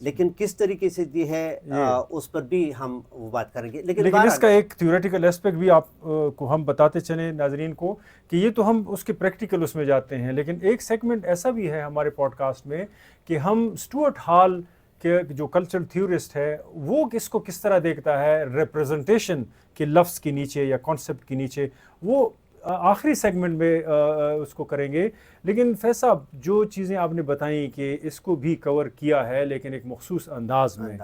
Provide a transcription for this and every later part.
لیکن کس طریقے سے دی ہے اس پر بھی ہم وہ بات کریں گے. لیکن اس کا ایک تھیوریٹیکل اسپیکٹ بھی آپ کو ہم بتاتے چلیں ناظرین کو کہ یہ تو ہم اس کے پریکٹیکل اس میں جاتے ہیں، لیکن ایک سیگمنٹ ایسا بھی ہے ہمارے پوڈ کاسٹ میں کہ ہم اسٹوارٹ ہال کے جو کلچرل تھیورسٹ ہے وہ اس کو کس طرح دیکھتا ہے ریپریزنٹیشن کے لفظ کے نیچے یا کانسیپٹ کے نیچے، وہ آخری سیگمنٹ میں اس کو کریں گے. لیکن فیض صاحب جو چیزیں آپ نے بتائیں کہ اس کو بھی کور کیا ہے لیکن ایک مخصوص انداز میں،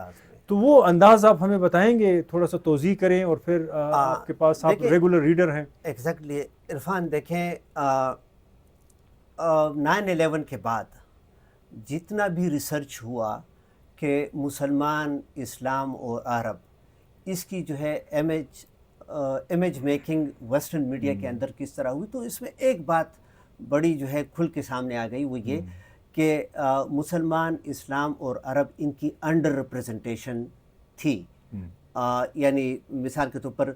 تو وہ انداز آپ ہمیں بتائیں گے، تھوڑا سا توضیح کریں، اور پھر آپ کے پاس آپ ریگولر ریڈر ہیں. ایگزیکٹلی عرفان، دیکھیں 9/11 کے بعد جتنا بھی ریسرچ ہوا کہ مسلمان، اسلام اور عرب، اس کی جو ہے امیج میکنگ ویسٹرن میڈیا کے اندر کس طرح ہوئی، تو اس میں ایک بات بڑی جو ہے کھل کے سامنے آ گئی، وہ یہ کہ مسلمان، اسلام اور عرب ان کی انڈر ریپریزنٹیشن تھی. یعنی مثال کے طور پر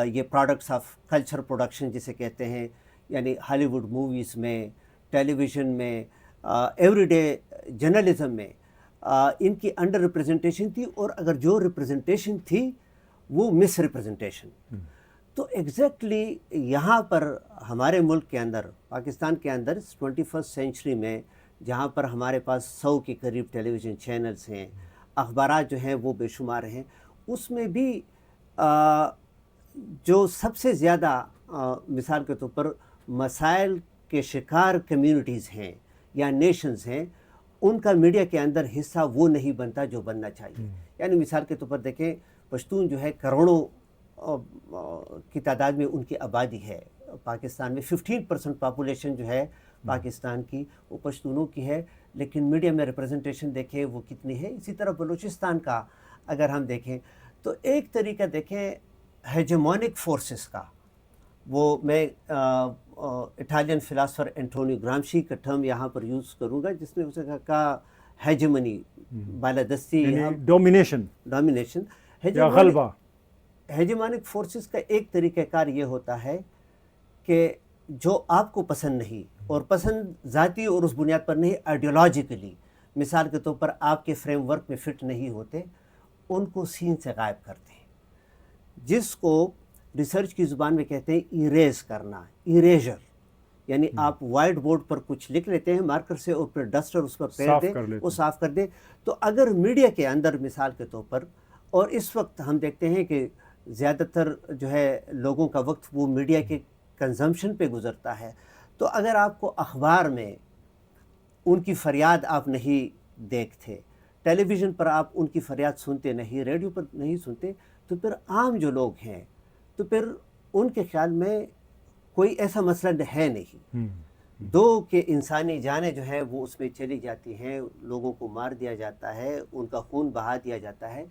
یہ پروڈکٹس آف کلچر پروڈکشن جسے کہتے ہیں، یعنی ہالی ووڈ موویز میں، ٹیلی ویژن میں، ایوری ڈے جرنلزم میں ان کی انڈر ریپریزنٹیشن تھی، اور اگر جو ریپریزنٹیشن تھی وہ مس ریپریزنٹیشن. تو ایگزیکٹلی یہاں پر ہمارے ملک کے اندر، پاکستان کے اندر 21 سینچری میں، جہاں پر ہمارے پاس 100 کے قریب ٹیلی ویژن چینلز ہیں، اخبارات جو ہیں وہ بے شمار ہیں، اس میں بھی جو سب سے زیادہ مثال کے طور پر مسائل کے شکار کمیونٹیز ہیں یا نیشنز ہیں، ان کا میڈیا کے اندر حصہ وہ نہیں بنتا جو بننا چاہیے. یعنی مثال کے طور پر دیکھیں، پشتون جو ہے کروڑوں کی تعداد میں ان کی آبادی ہے. پاکستان میں 15% پاپولیشن جو ہے پاکستان کی وہ پشتونوں کی ہے، لیکن میڈیا میں ریپریزنٹیشن دیکھیں وہ کتنی ہے. اسی طرح بلوچستان کا اگر ہم دیکھیں تو ایک طریقہ دیکھیں ہیجمونک فورسز کا، وہ میں اٹالین فلاسفر انٹونیو گرامشی کا ٹرم یہاں پر یوز کروں گا، جس نے اسے کہا ہیجمنی، بالادستی، ڈومینیشن یا غلبہ. ہیجمونک فورسز کا ایک طریقہ کار یہ ہوتا ہے کہ جو آپ کو پسند نہیں، اور پسند ذاتی اور اس بنیاد پر نہیں، آئیڈیولوجیکلی، مثال کے طور پر آپ کے فریم ورک میں فٹ نہیں ہوتے، ان کو سین سے غائب کرتے ہیں، جس کو ریسرچ کی زبان میں کہتے ہیں ایریز کرنا، ایریجر. یعنی آپ وائٹ بورڈ پر کچھ لکھ لیتے ہیں مارکر سے، اور پھر ڈسٹر اس پر پھیر دیں، وہ صاف کر دیں. تو اگر میڈیا کے اندر مثال کے طور پر، اور اس وقت ہم دیکھتے ہیں کہ زیادہ تر جو ہے لوگوں کا وقت وہ میڈیا کے کنزمپشن پہ گزرتا ہے، تو اگر آپ کو اخبار میں ان کی فریاد آپ نہیں دیکھتے، ٹیلی ویژن پر آپ ان کی فریاد سنتے نہیں، ریڈیو پر نہیں سنتے، تو پھر عام جو لوگ ہیں تو پھر ان کے خیال میں کوئی ایسا مسئلہ ہے نہیں. دو کہ انسانی جانیں جو ہیں وہ اس میں چلی جاتی ہیں، لوگوں کو مار دیا جاتا ہے، ان کا خون بہا دیا جاتا ہے،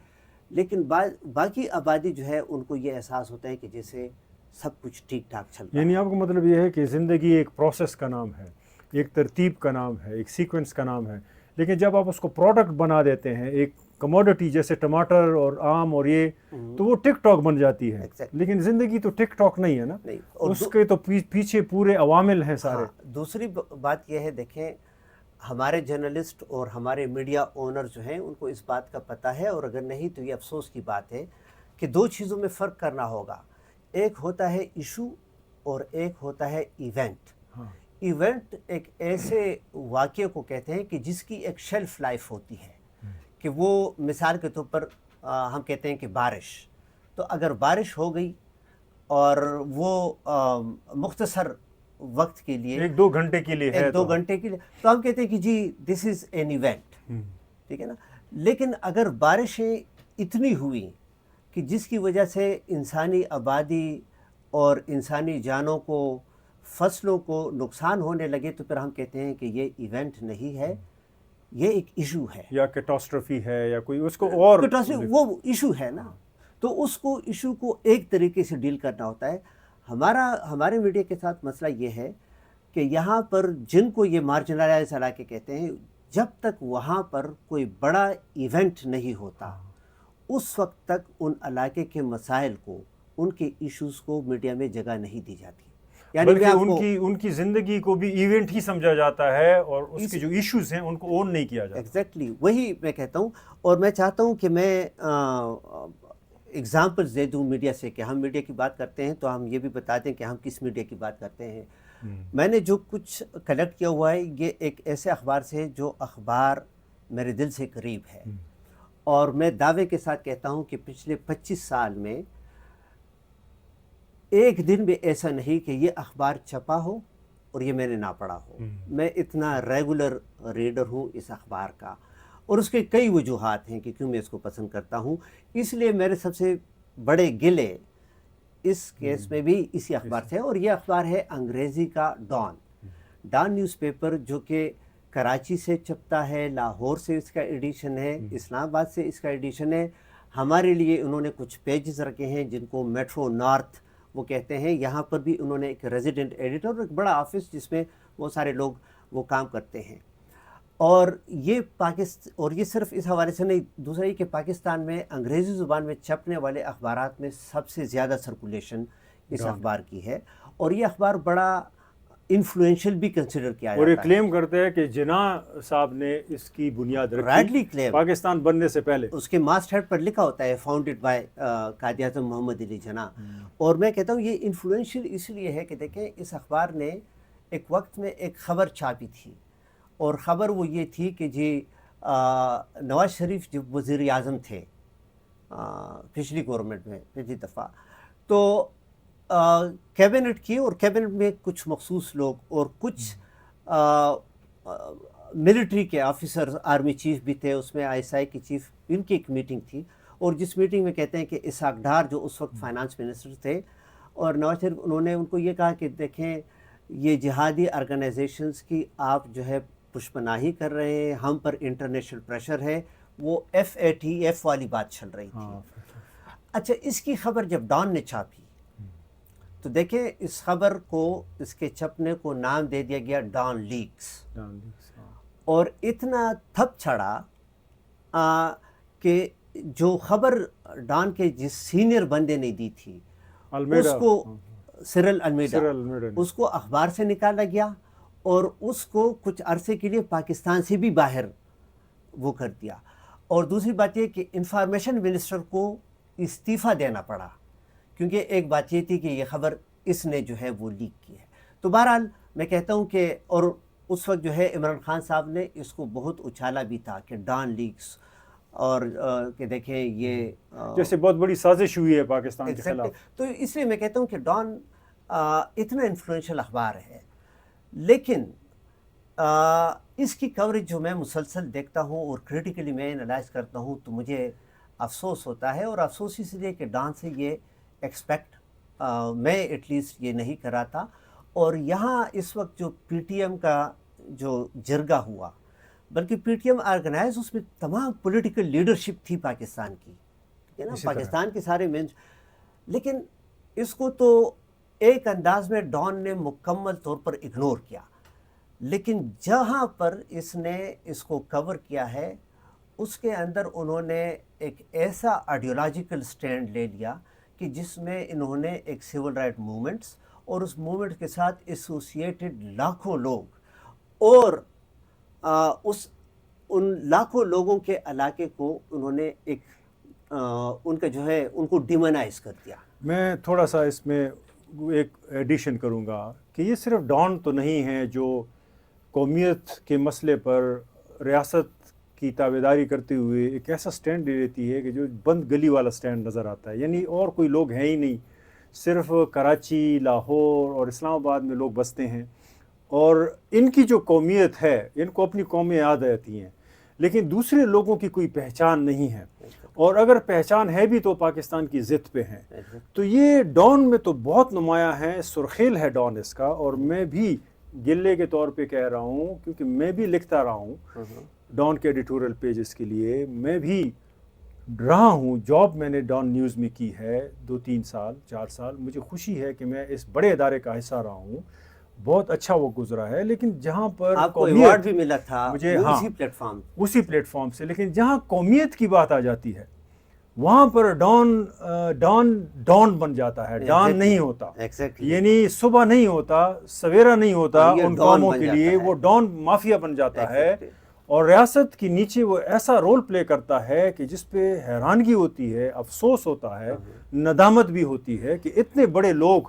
لیکن باقی آبادی جو ہے ان کو یہ احساس ہوتا ہے کہ جیسے سب کچھ ٹھیک ٹھاک چل رہا ہے. یعنی آپ کا مطلب یہ ہے کہ زندگی ایک پروسیس کا نام ہے، ایک ترتیب کا نام ہے، ایک سیکوینس کا نام ہے، لیکن جب آپ اس کو پروڈکٹ بنا دیتے ہیں، ایک کموڈٹی جیسے ٹماٹر اور آم اور یہ، تو وہ ٹک ٹاک بن جاتی ہے. لیکن زندگی تو ٹک ٹاک نہیں ہے نا، اس کے تو پیچھے پورے عوامل ہیں سارے. دوسری بات یہ ہے، دیکھیں ہمارے جرنلسٹ اور ہمارے میڈیا اونر جو ہیں ان کو اس بات کا پتہ ہے، اور اگر نہیں تو یہ افسوس کی بات ہے کہ دو چیزوں میں فرق کرنا ہوگا. ایک ہوتا ہے ایشو اور ایک ہوتا ہے ایونٹ. ایونٹ ایک ایسے واقعے کو کہتے ہیں کہ جس کی ایک شیلف لائف ہوتی ہے، کہ وہ مثال کے طور پر ہم کہتے ہیں کہ بارش، تو اگر بارش ہو گئی اور وہ مختصر وقت کے لیے، 1-2 گھنٹے کے لیے ہے، 1-2 گھنٹے کے لیے، تو ہم کہتے ہیں کہ جی دس از این ایونٹ، ٹھیک ہے نا. لیکن اگر بارشیں اتنی ہوئیں کہ جس کی وجہ سے انسانی آبادی اور انسانی جانوں کو، فصلوں کو نقصان ہونے لگے، تو پھر ہم کہتے ہیں کہ یہ ایونٹ نہیں ہے، یہ ایک ایشو ہے، یا کیٹاسٹرفی ہے، یا کوئی اس کو اور وہ ایشو ہے نا. تو اس کو ایشو کو ایک طریقے سے ڈیل کرنا ہوتا ہے. ہمارے میڈیا کے ساتھ مسئلہ یہ ہے کہ یہاں پر جن کو یہ مارجنلائز علاقے کہتے ہیں، جب تک وہاں پر کوئی بڑا ایونٹ نہیں ہوتا، اس وقت تک ان علاقے کے مسائل کو، ان کے ایشوز کو میڈیا میں جگہ نہیں دی جاتی. یعنی بلکہ ان کی زندگی کو بھی ایونٹ ہی سمجھا جاتا ہے اور اس کے جو ایشوز ہیں ان کو اون نہیں کیا جاتا. ایگزیکٹلی وہی میں کہتا ہوں. اور میں چاہتا ہوں کہ میں اگزامپلز دے دوں میڈیا سے کہ ہم میڈیا کی بات کرتے ہیں تو ہم یہ بھی بتا دیں کہ ہم کس میڈیا کی بات کرتے ہیں. میں نے جو کچھ کلیکٹ کیا ہوا ہے یہ ایک ایسے اخبار سے جو اخبار میرے دل سے قریب ہے, اور میں دعوے کے ساتھ کہتا ہوں کہ پچھلے 25 سال میں ایک دن بھی ایسا نہیں کہ یہ اخبار چھپا ہو اور یہ میں نے نہ پڑھا ہو. میں اتنا ریگولر ریڈر ہوں اس اخبار کا, اور اس کے کئی وجوہات ہیں کہ کیوں میں اس کو پسند کرتا ہوں. اس لیے میرے سب سے بڑے گلے اس کیس میں بھی اسی اخبار سے ہے, اور یہ اخبار ہے انگریزی کا ڈان نیوز پیپر, جو کہ کراچی سے چھپتا ہے, لاہور سے اس کا ایڈیشن ہے, اسلام آباد سے اس کا ایڈیشن ہے. ہمارے لیے انہوں نے کچھ پیجز رکھے ہیں جن کو میٹرو نارتھ وہ کہتے ہیں. یہاں پر بھی انہوں نے ایک ریزیڈنٹ ایڈیٹر اور ایک بڑا آفس جس میں وہ سارے لوگ وہ کام کرتے ہیں. اور یہ اور یہ صرف اس حوالے سے نہیں, دوسرا یہ کہ پاکستان میں انگریزی زبان میں چھپنے والے اخبارات میں سب سے زیادہ سرکولیشن اس اخبار کی ہے, اور یہ اخبار بڑا انفلوئنشل بھی کنسیڈر کیا جاتا ہے. اور یہ کلیم کرتے ہیں کہ جناح صاحب نے اس کی بنیاد رکھی پاکستان بننے سے پہلے. اس کے ماسٹ ہیڈ پر لکھا ہوتا ہے فاؤنڈیڈ بائی قائد اعظم محمد علی جناح. اور میں کہتا ہوں یہ انفلوئنشل اس لیے ہے کہ دیکھیں اس اخبار نے ایک وقت میں ایک خبر چھاپی تھی, اور خبر وہ یہ تھی کہ جی نواز شریف جب وزیر اعظم تھے پچھلی گورنمنٹ میں پچھلی دفعہ, تو کیبنٹ کی, اور کیبنٹ میں کچھ مخصوص لوگ اور کچھ ملٹری کے آفیسر, آرمی چیف بھی تھے اس میں, ISI کی چیف, ان کی ایک میٹنگ تھی. اور جس میٹنگ میں کہتے ہیں کہ اسحاق ڈار جو اس وقت فائنانس منسٹر تھے, اور نواز شریف, انہوں نے ان کو یہ کہا کہ دیکھیں یہ جہادی آرگنائزیشنز کی آپ جو ہے پشپناہی کر رہے ہیں, ہم پر انٹرنیشنل پریشر ہے. وہ FATF والی بات چل رہی تھی. اچھا, اس کی خبر جب ڈان نے چھاپی تو دیکھیں اس خبر کو, اس کے چھپنے کو نام دے دیا گیا ڈان لیکس. اور اتنا تھپ چھڑا کہ جو خبر ڈان کے جس سینئر بندے نے دی تھی اس کو, سرل المیڈا, اس کو اخبار سے نکالا گیا اور اس کو کچھ عرصے کے لیے پاکستان سے بھی باہر وہ کر دیا. اور دوسری بات یہ کہ انفارمیشن منسٹر کو استعفیٰ دینا پڑا, کیونکہ ایک بات یہ تھی کہ یہ خبر اس نے جو ہے وہ لیک کی ہے. تو بہرحال میں کہتا ہوں کہ, اور اس وقت جو ہے عمران خان صاحب نے اس کو بہت اچھالا بھی تھا کہ ڈان لیکس, اور کہ دیکھیں یہ جیسے بہت بڑی سازش ہوئی ہے پاکستان کے خلاف. تو اس لیے میں کہتا ہوں کہ ڈان اتنا انفلوئنشل اخبار ہے, لیکن اس کی کوریج جو میں مسلسل دیکھتا ہوں اور کریٹیکلی میں انالائز کرتا ہوں تو مجھے افسوس ہوتا ہے. اور افسوس اس لیے کہ ڈان سے یہ ایکسپیکٹ میں ایٹ لیسٹ یہ نہیں کرا تھا. اور یہاں اس وقت جو PTM کا جو جرگہ ہوا, بلکہ PTM آرگنائز, اس میں تمام پولیٹیکل لیڈرشپ تھی پاکستان کی, ٹھیک ہے نا, پاکستان کے سارے مینس, لیکن اس کو تو ایک انداز میں ڈان نے مکمل طور پر اگنور کیا. لیکن جہاں پر اس نے اس کو کور کیا ہے اس کے اندر انہوں نے ایک ایسا آئیڈیولوجیکل سٹینڈ لے لیا کہ جس میں انہوں نے ایک سول رائٹ موومنٹس اور اس موومنٹ کے ساتھ ایسوسیٹڈ لاکھوں لوگ, اور ان لاکھوں لوگوں کے علاقے کو انہوں نے ایک ان کا جو ہے ان کو ڈیمونائز کر دیا. میں تھوڑا سا اس میں ایک ایڈیشن کروں گا کہ یہ صرف ڈان تو نہیں ہے جو قومیت کے مسئلے پر ریاست کی تابعداری کرتے ہوئے ایک ایسا سٹینڈ لے لیتی ہے کہ جو بند گلی والا سٹینڈ نظر آتا ہے. یعنی اور کوئی لوگ ہیں ہی نہیں, صرف کراچی, لاہور اور اسلام آباد میں لوگ بستے ہیں, اور ان کی جو قومیت ہے ان کو اپنی قومیں یاد آتی ہیں, لیکن دوسرے لوگوں کی کوئی پہچان نہیں ہے, اور اگر پہچان ہے بھی تو پاکستان کی ضد پہ ہیں. تو یہ ڈان میں تو بہت نمایاں ہے, سرخیل ہے ڈان اس کا. اور میں بھی گلے کے طور پہ کہہ رہا ہوں کیونکہ میں بھی لکھتا رہا ہوں ڈان کے ایڈیٹوریل پیجز کے لیے, میں بھی رہا ہوں, جاب میں نے ڈان نیوز میں کی ہے 2-3 سال 4 سال. مجھے خوشی ہے کہ میں اس بڑے ادارے کا حصہ رہا ہوں, بہت اچھا وہ گزرا ہے. لیکن جہاں پر آپ کو ایوارڈ بھی ملا تھا مجھے, اسی پلیٹ فارم سے, لیکن جہاں قومیت کی بات آ جاتی ہے وہاں پر ڈان بن جاتا ہے, ڈان نہیں ہوتا, یعنی صبح نہیں ہوتا, سویرا نہیں ہوتا ان قوموں کے لیے, وہ ڈان مافیا بن جاتا ہے, اور ریاست کے نیچے وہ ایسا رول پلے کرتا ہے کہ جس پہ حیرانگی ہوتی ہے, افسوس ہوتا ہے, ندامت بھی ہوتی ہے کہ اتنے بڑے لوگ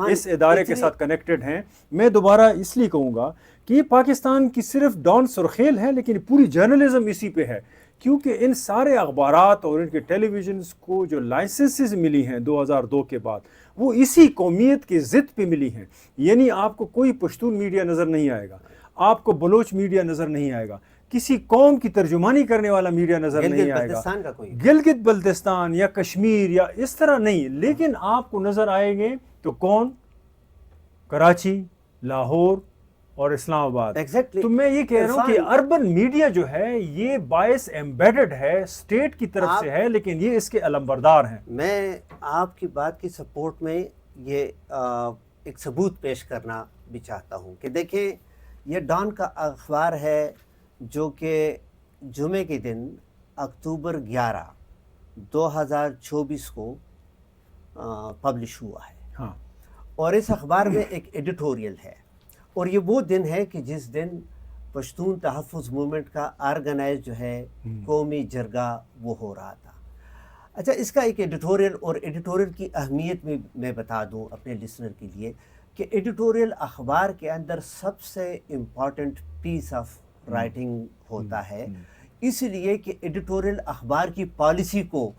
اس ادارے کے ساتھ کنیکٹڈ ہیں. میں دوبارہ اس لیے کہوں گا کہ یہ پاکستان کی صرف ڈان سرخیل ہے, لیکن پوری جرنلزم اسی پہ ہے, کیونکہ ان سارے اخبارات اور ان کے ٹیلی ویژنز کو جو لائسنسز ملی ہیں 2002 کے بعد, وہ اسی قومیت کی ضد پہ ملی ہیں. یعنی آپ کو کوئی پشتون میڈیا نظر نہیں آئے گا, آپ کو بلوچ میڈیا نظر نہیں آئے گا, کسی قوم کی ترجمانی کرنے والا میڈیا نظر نہیں آئے گا, گلگت بلتستان یا کشمیر یا اس طرح نہیں, لیکن آپ کو نظر آئیں گے تو کون, کراچی, لاہور اور اسلام آباد. تو میں یہ کہہ رہا ہوں کہ اربن میڈیا جو ہے یہ باعث ایمبیڈڈ ہے, اسٹیٹ کی طرف سے ہے, لیکن یہ اس کے علمبردار ہیں. میں آپ کی بات کی سپورٹ میں یہ ایک ثبوت پیش کرنا بھی چاہتا ہوں کہ دیکھیں, یہ ڈان کا اخبار ہے جو کہ جمعے کے دن اکتوبر 11 2024 کو پبلش ہوا ہے. ہاں, اور اس اخبار میں ایک ایڈیٹوریل ہے, اور یہ وہ دن ہے کہ جس دن پشتون تحفظ موومنٹ کا آرگنائز جو ہے قومی جرگہ وہ ہو رہا تھا. اچھا, اس کا ایک ایڈیٹوریل, اور ایڈیٹوریل کی اہمیت میں بتا دوں اپنے لسنر کے لیے کہ ایڈیٹوریل اخبار کے اندر سب سے امپورٹنٹ پیس آف رائٹنگ ہوتا ہے, اس لیے کہ ایڈیٹوریل اخبار کی پالیسی کو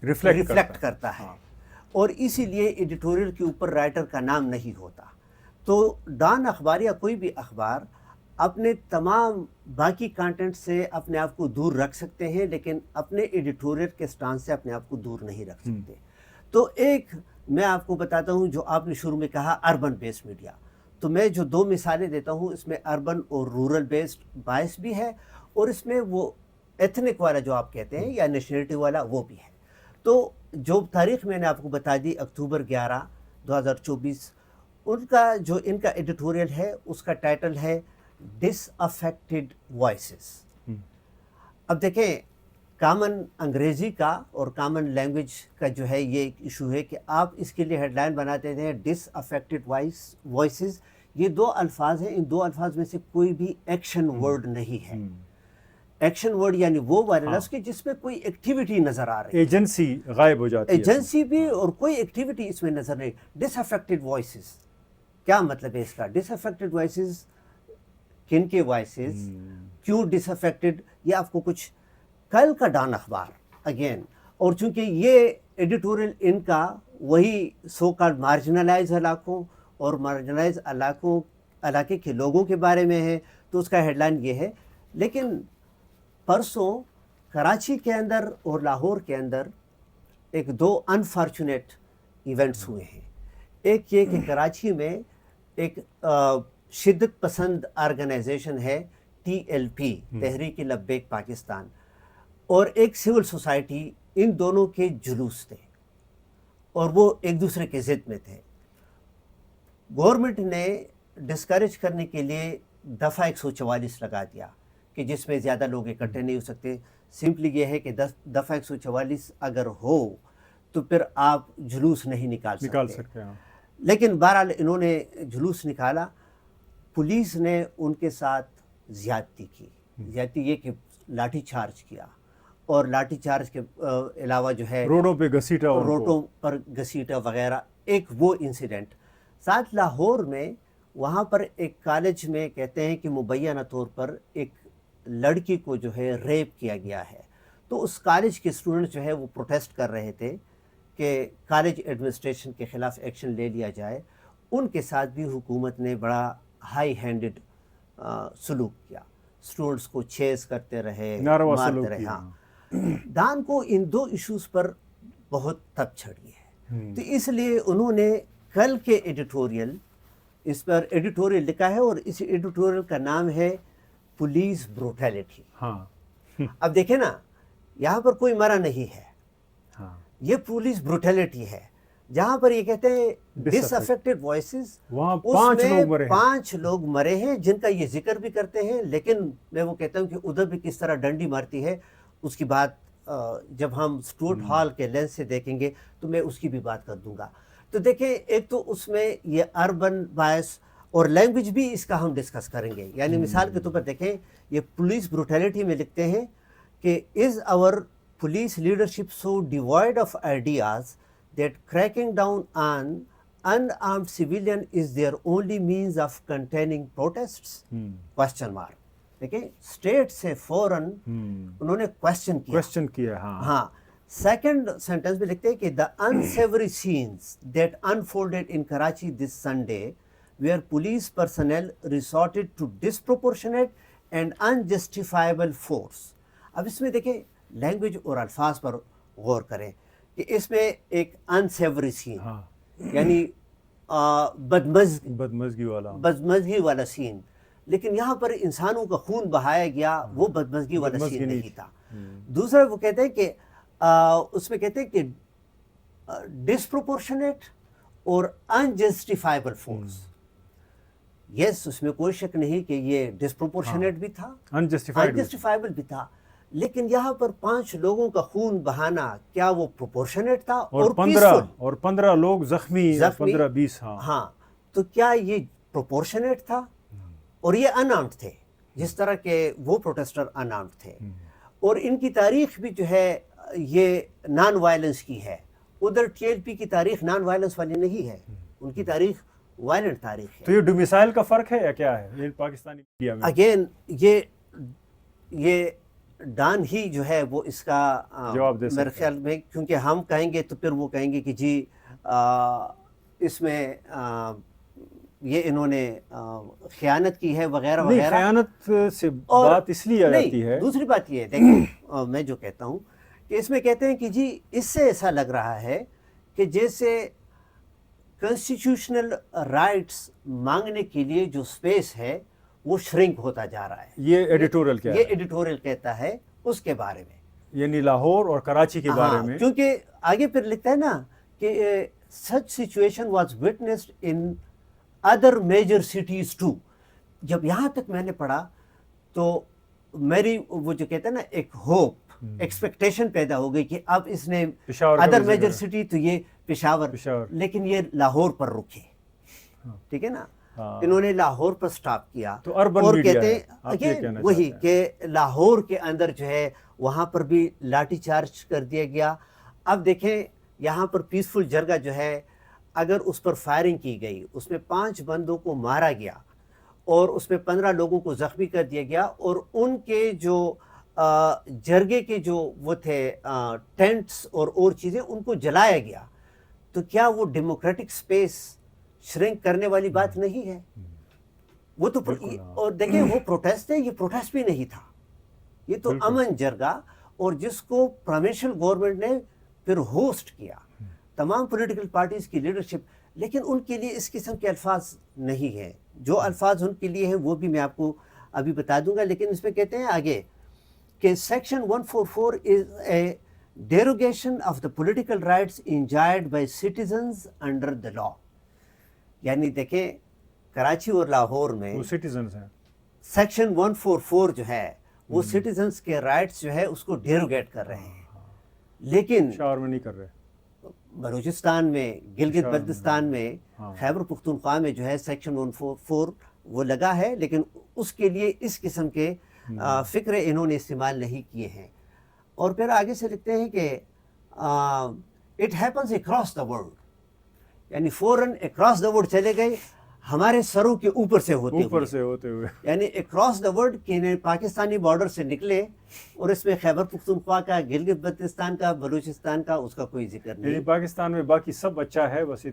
ریفلیکٹ کرتا ہے, اور اسی لیے ایڈیٹوریل کے اوپر رائٹر کا نام نہیں ہوتا. تو ڈان اخبار یا کوئی بھی اخبار اپنے تمام باقی کانٹینٹ سے اپنے آپ کو دور رکھ سکتے ہیں, لیکن اپنے ایڈیٹوریل کے سٹانس سے اپنے آپ کو دور نہیں رکھ سکتے. تو ایک میں آپ کو بتاتا ہوں, جو آپ نے شروع میں کہا اربن بیسڈ میڈیا, تو میں جو 2 مثالیں دیتا ہوں اس میں اربن اور رورل بیسڈ باعث بھی ہے, اور اس میں وہ ایتھنک والا جو آپ کہتے ہیں یا نیشنلٹی والا وہ بھی ہے. تو جو تاریخ میں نے آپ کو بتا دی اکتوبر 11 2024, ان کا ایڈیٹوریل ہے, اس کا ٹائٹل ہے ڈس افیکٹڈ وائسز. اب دیکھیں, کامن انگریزی کا اور کامن لینگویج کا جو ہے یہ ایک ایشو ہے کہ آپ اس کے لیے ہیڈ لائن بناتے ہیں ڈس افیکٹڈ وائسز. یہ 2 الفاظ ہیں, ان 2 الفاظ میں سے کوئی بھی ایکشن ورڈ نہیں ہے. ایکشن ورڈ یعنی وہ وائرلس کہ جس میں کوئی ایکٹیویٹی نظر آ رہی ہے, ایجنسی غائب ہو جاتی ہے, ایجنسی بھی, اور کوئی ایکٹیویٹی اس میں نظر نہیں. ڈس افیکٹڈ وائسز کیا مطلب ہے اس کا؟ ڈس افیکٹڈ وائسز کن کے وائسز, کیوں ڈس افیکٹڈ, یہ آپ کو کچھ کل کا ڈان اخبار اگین, اور چونکہ یہ ایڈیٹوریل ان کا وہی سو کالڈ مارجنلائز علاقوں اور مارجنلائز علاقے کے لوگوں کے بارے میں ہے, تو اس کا ہیڈ لائن یہ ہے. لیکن پرسوں کراچی کے اندر اور لاہور کے اندر ایک 2 انفارچونیٹ ایونٹس ہوئے ہیں. ایک یہ کہ کراچی میں ایک شدت پسند آرگنائزیشن ہے TLP, تحریک لبیک پاکستان, اور ایک سول سوسائٹی, ان دونوں کے جلوس تھے اور وہ ایک دوسرے کے ضد میں تھے. گورنمنٹ نے ڈسکریج کرنے کے لیے دفعہ 144 لگا دیا کہ جس میں زیادہ لوگ اکٹھے نہیں ہو سکتے. سمپلی یہ ہے کہ دفعہ 144 اگر ہو تو پھر آپ جلوس نہیں نکال سکتے. لیکن بہرحال انہوں نے جلوس نکالا, پولیس نے ان کے ساتھ زیادتی کی. زیادتی یہ کہ لاٹھی چارج کیا, اور لاٹھی چارج کے علاوہ جو ہے روڈوں پر گھسیٹا وغیرہ, ایک وہ انسیڈنٹ. ساتھ لاہور میں وہاں پر ایک کالج میں کہتے ہیں کہ مبینہ طور پر ایک لڑکی کو جو ہے ریپ کیا گیا ہے. تو اس کالج کے اسٹوڈنٹ جو ہے وہ پروٹیسٹ کر رہے تھے کہ کالج ایڈمنسٹریشن کے خلاف ایکشن لے لیا جائے. ان کے ساتھ بھی حکومت نے بڑا ہائی ہینڈڈ سلوک کیا, اسٹوڈنٹس کو چیز کرتے رہے, مارتے رہے. ہاں, ڈان کو ان 2 ایشوز پر بہت تپ چڑھی ہے, تو اس لیے انہوں نے کل کے ایڈیٹوریل, اس پر ایڈیٹوریل لکھا ہے, اور اس ایڈیٹوریل کا نام ہے پولیس بروٹیلٹی. اب دیکھیں نا, یہاں پر کوئی مرا نہیں ہے, یہ پولیس بروٹیلٹی ہے. جہاں پر یہ کہتے ہیں ڈس افیکٹڈ وائسز, اس میں 5 لوگ مرے ہیں جن کا یہ ذکر بھی کرتے ہیں, لیکن میں وہ کہتا ہوں کہ ادھر بھی کس طرح ڈنڈی مارتی ہے اس کی بات جب ہم اسٹورٹ ہال کے لینس سے دیکھیں گے تو میں اس کی بھی بات کر دوں گا. تو دیکھیں ایک تو اس میں یہ اربن بایس اور لینگویج بھی اس کا ہم ڈسکس کریں گے. یعنی مثال کے طور پر دیکھیں یہ پولیس بروٹیلٹی میں لکھتے ہیں کہ as our police leadership so divide of ideas that cracking down on unarmed civilian is their only means of containing protests question mark. دیکھیں اسٹیٹ سے فوراً انہوں نے کوشچن کیا. ہاں سیکنڈ سینٹینس میں لکھتے ہیں کہ the unsavory scenes that unfolded in Karachi this Sunday where police personnel resorted to disproportionate and unjustifiable force. اب اس میں دیکھیں لینگویج اور الفاظ پر غور کریں کہ اس میں ایک unsavory scene یعنی بدمزگی والا سین, لیکن یہاں پر انسانوں کا خون بہایا گیا, وہ بدمزگی والا سین نہیں تھا. دوسرا وہ کہتے ہیں کہ اس میں کہتے ہیں کہ ڈسپروپورشنیٹ اور انجسٹیفائبل فورس. یس اس میں کوئی شک نہیں کہ یہ ڈسپروپورشنیٹ بھی تھا, انجسٹیفائبل بھی تھا, لیکن یہاں پر 5 لوگوں کا خون بہانا کیا وہ پروپورشنیٹ تھا؟ اور 15 لوگ زخمی 15-20. ہاں تو کیا یہ پروپورشنیٹ تھا؟ اور یہ ان آرمڈ تھے, جس طرح کہ وہ پروٹیسٹر ان آرمڈ تھے, اور ان کی تاریخ بھی جو ہے یہ نان وائلنس کی ہے. ادھر ٹی ایل پی کی تاریخ نان وائلنس والی نہیں ہے, ان کی تاریخ وائلنٹ تاریخ ہے. تو یہ ڈومیسائل کا فرق ہے یا کیا ہے پاکستانی میڈیا میں؟ اگین یہ ڈان ہی جو ہے وہ اس کا جواب دے میرے خیال میں, کیونکہ ہم کہیں گے تو پھر وہ کہیں گے کہ جی اس میں یہ انہوں نے خیانت کی ہے وغیرہ وغیرہ. خیانت سے بات اس لیے آتی ہے. دوسری بات یہ ہے دیکھیں میں جو کہتا ہوں کہ اس میں کہتے ہیں کہ جی اس سے ایسا لگ رہا ہے کہ جیسے کنسٹیٹیوشنل رائٹس مانگنے کے لیے جو سپیس ہے وہ شرنک ہوتا جا رہا ہے. یہ ایڈیٹوریل کیا ہے؟ یہ ایڈیٹوریل کہتا ہے اس کے بارے میں, یعنی لاہور اور کراچی کے بارے میں, کیونکہ آگے پھر لکھتا ہے نا کہ such situation was witnessed in other major cities too. جب یہاں تک میں نے پڑھا تو میری وہ جو کہتے ہیں نا ایک ہوپ ایکسپیکٹیشن پیدا ہو گئی کہ اب اس نے ادر میجر سٹی تو یہ پشاور, لیکن یہ لاہور پر رکے. ٹھیک ہے نا, انہوں نے لاہور پر سٹاپ کیا. اور کہتے ہیں وہی کہ لاہور کے اندر جو ہے وہاں پر بھی لاٹھی چارج کر دیا گیا. اب دیکھیں یہاں پر پیسفل جرگہ جو ہے اگر اس پر فائرنگ کی گئی, اس میں 5 بندوں کو مارا گیا اور اس میں 15 لوگوں کو زخمی کر دیا گیا, اور ان کے جو جرگے کے جو وہ تھے ٹینٹس اور چیزیں ان کو جلایا گیا, تو کیا وہ ڈیموکریٹک سپیس شرنک کرنے والی بات نہیں ہے؟ وہ تو اور دیکھیں وہ پروٹیسٹ ہے, یہ پروٹیسٹ بھی نہیں تھا, یہ تو امن جرگہ, اور جس کو پروونشل گورنمنٹ نے پھر ہوسٹ کیا, تمام پولیٹیکل پارٹیز کی لیڈرشپ. لیکن ان کے لیے اس قسم کے الفاظ نہیں ہیں. جو الفاظ ان کے لیے ہیں وہ بھی میں آپ کو ابھی بتا دوں گا. لیکن اس میں کہتے ہیں آگے کہ section 144 is a derogation of the political rights enjoyed by citizens under the law. یعنی دیکھیں کراچی اور لاہور میں وہ سٹیزنز ہیں, سیکشن 144 جو ہے وہ سٹیزنز کے رائٹس جو ہے اس کو ڈیروگیٹ کر رہے ہیں, لیکن پشاور میں نہیں کر رہے. بلوچستان میں, گلگت بلتستان میں, خیبر پختونخوا میں جو ہے سیکشن 144 وہ لگا ہے, لیکن اس کے لیے اس قسم کے فکرے انہوں نے استعمال نہیں کیے ہیں. اور پھر آگے سے لکھتے ہیں کہ it happens across the world, یعنی فوراً اکراس دا ورلڈ چلے گئے ہمارے سروں کے اوپر سے ہوتے ہوئے, یعنی اکراس دا ورلڈ کہ پاکستانی بارڈر سے نکلے, اور اس میں خیبر پختونخوا کا, گلگت بلتستان کا, بلوچستان کا اس کا کوئی ذکر نہیں. یعنی پاکستان میں باقی سب اچھا ہے, بس یہ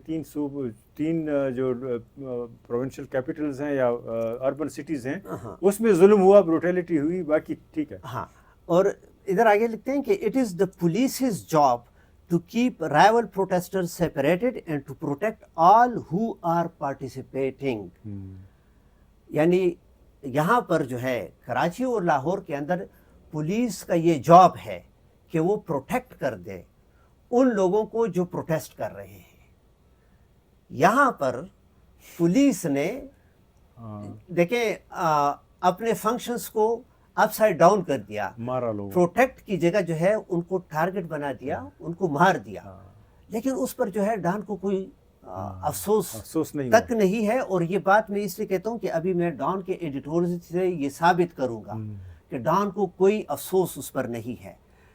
3 جو پروونشل کیپٹلز ہیں یا اربن سٹیز ہیں اس میں ظلم ہوا, بروٹیلٹی ہوئی, باقی ٹھیک ہے. ہاں, اور ادھر آگے لکھتے ہیں کہ it is the police's job to keep rival protesters separated and to protect all who are participating. یعنی یہاں پر جو ہے کراچی اور لاہور کے اندر پولیس کا یہ جاب ہے کہ وہ پروٹیکٹ کر دے ان لوگوں کو جو پروٹیسٹ کر رہے ہیں. یہاں پر پولیس نے دیکھیں اپنے فنکشنز کو اپ سائڈ ڈاؤن کر دیا, مارا لوگ, پروٹیکٹ کی جگہ جو ہے ان کو ٹارگٹ بنا دیا, ان کو مار دیا. لیکن اس پر جو ہے ڈان کو کوئی افسوس تک نہیں ہے. اور یہ بات میں اس لیے کہتا ہوں کہ ابھی میں ڈان کے ایڈیٹورز سے یہ ثابت کروں گا کہ ڈان کو کوئی افسوس اس پر نہیں ہے,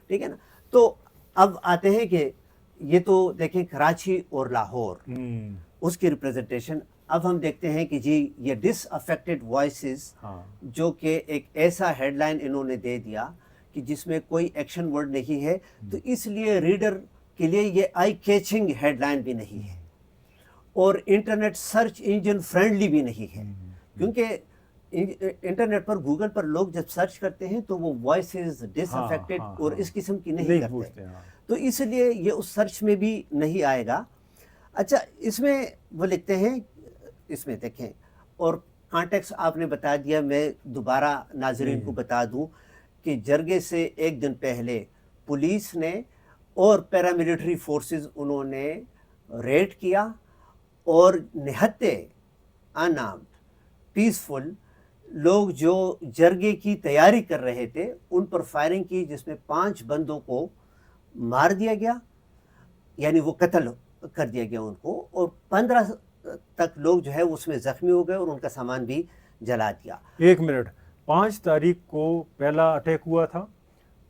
ٹھیک ہے نا. تو اب آتے ہیں کہ یہ تو دیکھیں کراچی اور لاہور اس کی ریپریزنٹیشن. اب ہم دیکھتے ہیں کہ جی یہ ڈس افیکٹڈ وائسز, جو کہ ایک ایسا ہیڈ لائن انہوں نے دے دیا کہ جس میں کوئی ایکشن ورڈ نہیں ہے, تو اس لیے ریڈر کے لیے یہ آئی کیچنگ ہیڈ لائن بھی نہیں ہے اور انٹرنیٹ سرچ انجن فرینڈلی بھی نہیں ہے. کیونکہ انٹرنیٹ پر گوگل پر لوگ جب سرچ کرتے ہیں تو وہ وائسز ڈس افیکٹڈ اور اس قسم کی نہیں کرتے, تو اس لیے یہ اس سرچ میں بھی نہیں آئے گا. اچھا, اس میں وہ لکھتے ہیں, اس میں دیکھیں, اور کانٹیکس آپ نے بتا دیا, میں دوبارہ ناظرین کو بتا دوں کہ جرگے سے ایک دن پہلے پولیس نے اور پیراملٹری فورسز انہوں نے ریڈ کیا اور نہتے ان آرمڈ پیسفل لوگ جو جرگے کی تیاری کر رہے تھے ان پر فائرنگ کی, جس میں 5 بندوں کو مار دیا گیا, یعنی وہ قتل کر دیا گیا ان کو, اور 15 تک لوگ جو ہے اس میں زخمی ہو گئے اور ان کا سامان بھی جلا دیا. 1 منٹ, 5 تاریخ کو پہلا اٹیک ہوا تھا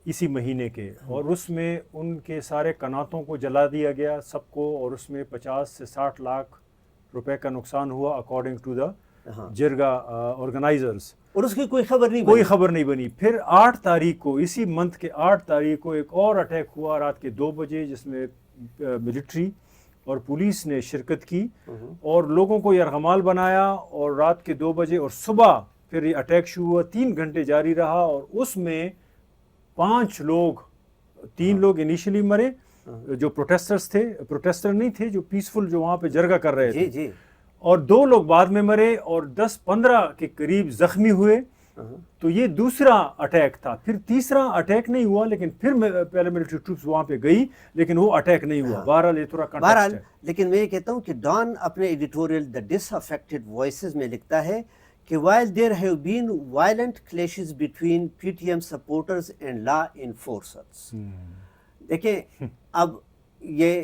اسی مہینے کے, اور اس میں ان کے سارے کناتوں کو جلا دیا گیا سب کو, اور اس میں 50 سے 60 لاکھ روپے کا نقصان ہوا اکارڈنگ ٹو دا جرگا آرگنائزرز, اور اس کی کوئی خبر نہیں بنی. پھر 8 تاریخ کو, اسی منتھ کے 8 تاریخ کو ایک اور اٹیک ہوا رات کے 2 بجے, جس میں ملٹری اور پولیس نے شرکت کی اور لوگوں کو یرغمال بنایا, اور رات کے 2 بجے اور صبح پھر یہ اٹیک شروع ہوا, 3 گھنٹے جاری رہا, اور اس میں 5 لوگ, 3 لوگ انیشلی مرے جو پروٹیسٹرز تھے, پروٹیسٹر نہیں تھے, جو پیسفل جو وہاں پہ جرگہ کر رہے تھے, اور 2 لوگ بعد میں مرے اور 10-15 کے قریب زخمی ہوئے. تو یہ دوسرا اٹیک تھا. پھر تیسرا اٹیک نہیں ہوا, لیکن پھر پیراملٹری ٹروپس وہاں پہ گئی, لیکن وہ اٹیک نہیں ہوا. بہرحال یہ تھوڑا کنٹیکسٹ ہے. لیکن میں یہ کہتا ہوں کہ ڈان اپنے ایڈیٹوریل دا ڈس افیکٹڈ وائسز میں لکھتا ہے کہ while there have been violent clashes between PTM supporters and law enforcers. دیکھیں اب یہ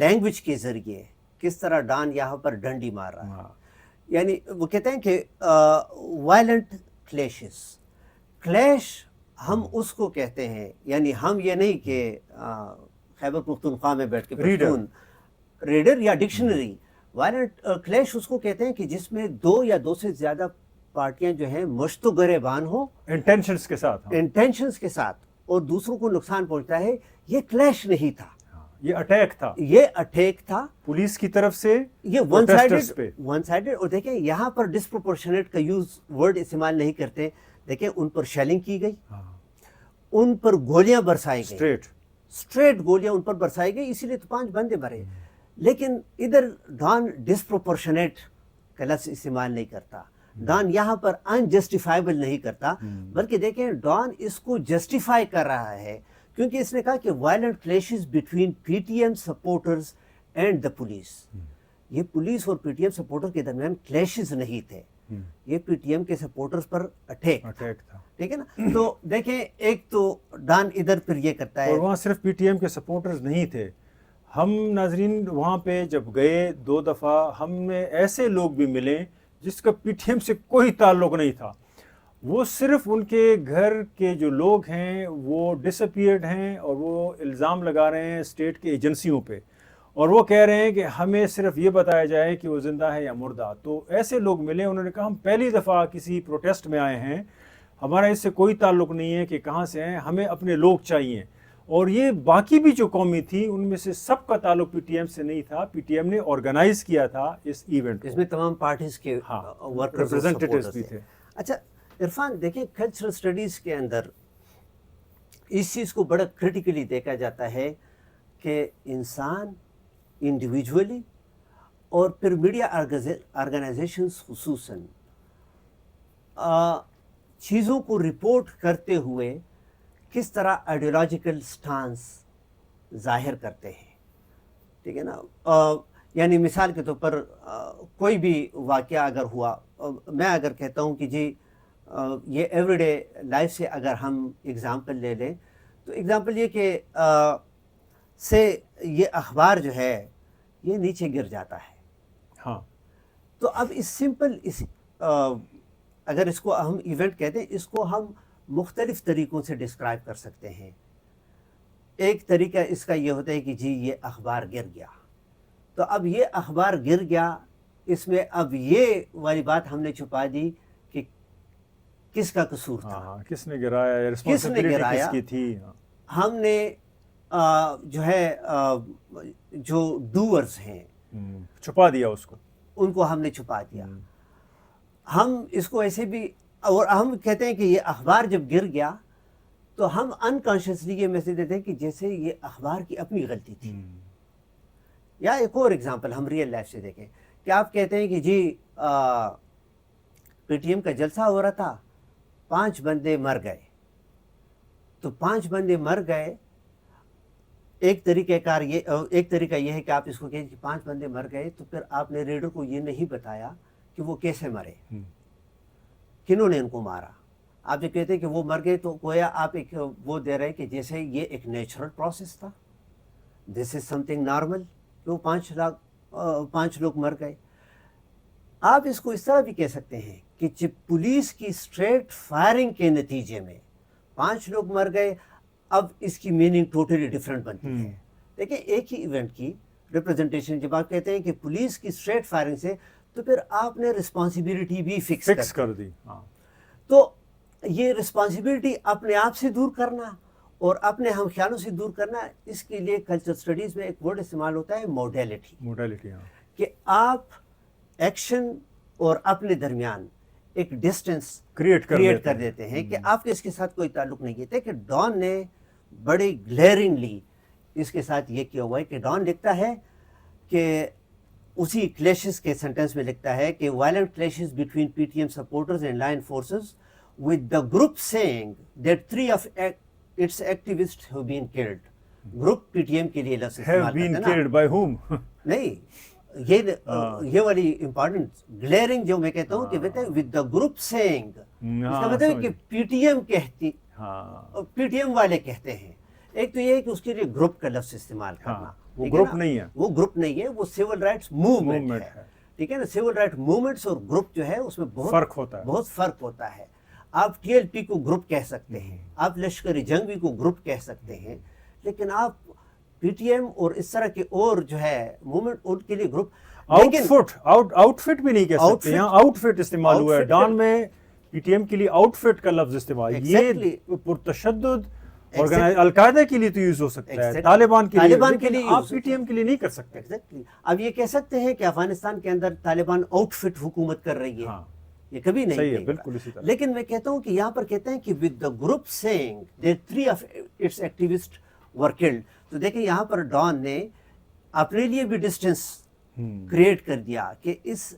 لینگویج کے ذریعے کس طرح ڈان یہاں پر ڈنڈی مار رہا ہے. یعنی وہ کہتے ہیں کہ وائلنٹ کلیشز, کلیش ہم اس کو کہتے ہیں, یعنی ہم یہ نہیں کہ خیبر پختونخوا میں بیٹھ کے ریڈر یا ڈکشنری, وائلنٹ کلیش اس کو کہتے ہیں کہ جس میں 2 یا 2 سے زیادہ پارٹیاں جو ہیں مشت و گریبان ہو انٹینشنز کے ساتھ اور دوسروں کو نقصان پہنچتا ہے. یہ کلیش نہیں تھا, یہ اٹیک تھا پولیس کی طرف سے, یہ ون سائیڈڈ. اور دیکھیں یہاں پر ڈسپروپورشنیٹ کا یوز ورڈ استعمال نہیں کرتے. دیکھیں ان پر شیلنگ کی گئی, ان پر گولیاں برسائی گئی, اسٹریٹ گولیاں ان پر برسائی گئی, اسی لیے تو 5 بندے مرے. لیکن ادھر ڈان ڈسپروپورشنیٹ کا لفظ استعمال نہیں کرتا, ڈان یہاں پر انجسٹیفائبل نہیں کرتا, بلکہ دیکھیں ڈان اس کو جسٹیفائی کر رہا ہے, کیونکہ اس نے کہا کہ violent clashes between P T M supporters and the police. یہ پولیس اور پی ٹی ایم سپورٹر کے درمیان کلیشز نہیں تھے, یہ پی ٹی ایم کے سپورٹرز پر اٹیک تھا, ٹھیک ہے نا. تو دیکھیں ایک تو ڈان ادھر پھر یہ کرتا ہے, اور وہاں صرف پی ٹی ایم کے سپورٹرز نہیں تھے. ہم ناظرین وہاں پہ جب گئے 2 دفعہ, ہم میں ایسے لوگ بھی ملے جس کا پی ٹی ایم سے کوئی تعلق نہیں تھا. وہ صرف ان کے گھر کے جو لوگ ہیں وہ ڈس اپیئرڈ ہیں, اور وہ الزام لگا رہے ہیں اسٹیٹ کی ایجنسیوں پہ, اور وہ کہہ رہے ہیں کہ ہمیں صرف یہ بتایا جائے کہ وہ زندہ ہے یا مردہ. تو ایسے لوگ ملے, انہوں نے کہا ہم پہلی دفعہ کسی پروٹیسٹ میں آئے ہیں, ہمارا اس سے کوئی تعلق نہیں ہے کہ کہاں سے ہیں, ہمیں اپنے لوگ چاہیے. اور یہ باقی بھی جو قومی تھی ان میں سے سب کا تعلق پی ٹی ایم سے نہیں تھا, پی ٹی ایم نے آرگنائز کیا تھا اس ایونٹ, اس میں تمام پارٹیز کے ریپرزینٹیٹیوز بھی تھے. اچھا عرفان, دیکھیں کلچرل اسٹڈیز کے اندر اس چیز کو بڑا کرٹیکلی دیکھا جاتا ہے کہ انسان انڈیویجولی اور پھر میڈیا آرگنائزیشنز خصوصاً چیزوں کو رپورٹ کرتے ہوئے کس طرح آئیڈیولوجیکل سٹانس ظاہر کرتے ہیں, ٹھیک ہے نا. یعنی مثال کے طور پر کوئی بھی واقعہ اگر ہوا, میں اگر کہتا ہوں کہ جی یہ ایوری ڈے لائف سے اگر ہم اگزامپل لے لیں تو اگزامپل یہ کہ سے یہ اخبار جو ہے یہ نیچے گر جاتا ہے. ہاں. تو اب اس سمپل اگر اس کو ہم ایونٹ کہتے ہیں اس کو ہم مختلف طریقوں سے ڈسکرائب کر سکتے ہیں. ایک طریقہ اس کا یہ ہوتا ہے کہ جی یہ اخبار گر گیا. تو اب یہ اخبار گر گیا اس میں اب یہ والی بات ہم نے چھپا دی کہ کس کا قصور تھا, کس نے گرایا, رسپانسبلٹی کس کی تھی. ہم نے جو ہے جو ڈوورز ہیں چھپا دیا اس کو, ان کو ہم نے چھپا دیا. ہم اس کو ایسے بھی, اور ہم کہتے ہیں کہ یہ اخبار جب گر گیا تو ہم انکانشیسلی یہ میسج دیتے ہیں کہ جیسے یہ اخبار کی اپنی غلطی تھی. یا ایک اور ایگزامپل ہم ریئل لائف سے دیکھیں کہ آپ کہتے ہیں کہ جی پی ٹی ایم کا جلسہ ہو رہا تھا, 5 بندے مر گئے. تو 5 بندے مر گئے, ایک طریقہ یہ ہے کہ آپ اس کو کہیں کہ 5 بندے مر گئے, تو پھر آپ نے ریڈر کو یہ نہیں بتایا کہ وہ کیسے مرے, کنہوں نے ان کو مارا. آپ جو کہتے ہیں کہ وہ مر گئے تو گویا آپ ایک وہ دے رہے ہیں کہ جیسے یہ ایک نیچرل پروسیس تھا, دس از سم تھنگ نارمل, کہ وہ 5 لوگ مر گئے. آپ اس کو اس طرح بھی کہہ سکتے ہیں کہ جب پولیس کی اسٹریٹ فائرنگ کے نتیجے میں 5 لوگ مر گئے, اب اس کی میننگ ٹوٹلی ڈفرینٹ بنتی ہے. دیکھیں ایک ہی ایونٹ کی ریپرزنٹیشن جب آپ کہتے ہیں کہ پولیس کی اسٹریٹ فائرنگ سے, تو پھر آپ نے رسپانسبلٹی بھی فکس کر دی. تو یہ رسپانسبلٹی اپنے آپ سے دور کرنا اور اپنے ہم خیالوں سے دور کرنا, اس کے لیے کلچر سٹڈیز میں ایک ورڈ استعمال ہوتا ہے موڈیلٹی. کہ آپ ایکشن اور اپنے درمیان ایک ڈسٹینس کریٹ کر دیتے ہیں کہ آپ کے اس کے ساتھ کوئی تعلق نہیں ہے. کہ ڈان نے بڑی گلیئرنگلی اس کے ساتھ یہ کیا ہوا ہے کہ ڈان لکھتا ہے کہ اسی کلیشز کے سینٹنس میں لکھتا ہے کہ violent clashes between P T M supporters and line forces with the group saying that 3 of its activists have been killed. گروپ پی ٹی ایم کے لیے لفظ استعمال کرتے ہیں نا. Have been killed by whom? نہیں, یہ والی امپورٹنٹ گلیئرنگ جو میں کہتا ہوں کہ with the group saying, اس کا مطلب ہے کہ پی ٹی ایم کہتی, پی ٹی ایم والے کہتے ہیں. ایک تو یہ ہے کہ اس کے لیے گروپ کا لفظ استعمال کرنا, وہ گروپ نہیں ہے, وہ گروپ نہیں ہے, وہ سول رائٹس موومنٹ ہے. ٹھیک ہے نا, سول رائٹ موومنٹس اور گروپ جو ہے اس میں بہت فرق ہوتا ہے. آپ ٹی ایل پی کو گروپ کہہ سکتے ہیں, آپ لشکر جنگی کو گروپ کہہ سکتے ہیں, لیکن آپ پی ٹی ایم اور اس طرح کے اور جو ہے موومنٹ ان کے لیے گروپ. آؤٹ فٹ بھی نہیں کہہ سکتے, یہاں آؤٹ فٹ استعمال ہوا ہے. ڈان میں پی ٹی ایم کے لیے آؤٹ فٹ کا لفظ استعمال, یہ پرتشدد القاعدہ کے لیے تو یوز ہو سکتا ہے, طالبان کے لیے, آپ پی ٹی ایم کے لیے نہیں کر سکتے. اب یہ کہہ سکتے ہیں کہ افغانستان کے اندر طالبان آؤٹ فٹ حکومت کر رہی ہے, یہ کبھی نہیں, بالکل اسی طرح. لیکن میں کہتا ہوں کہ یہاں پر کہتے ہیں کہ with the group saying that 3 of its activists were killed. تو دیکھیں یہاں پر ڈان نے اپنے لیے بھی ڈسٹینس کریٹ کر دیا کہ اس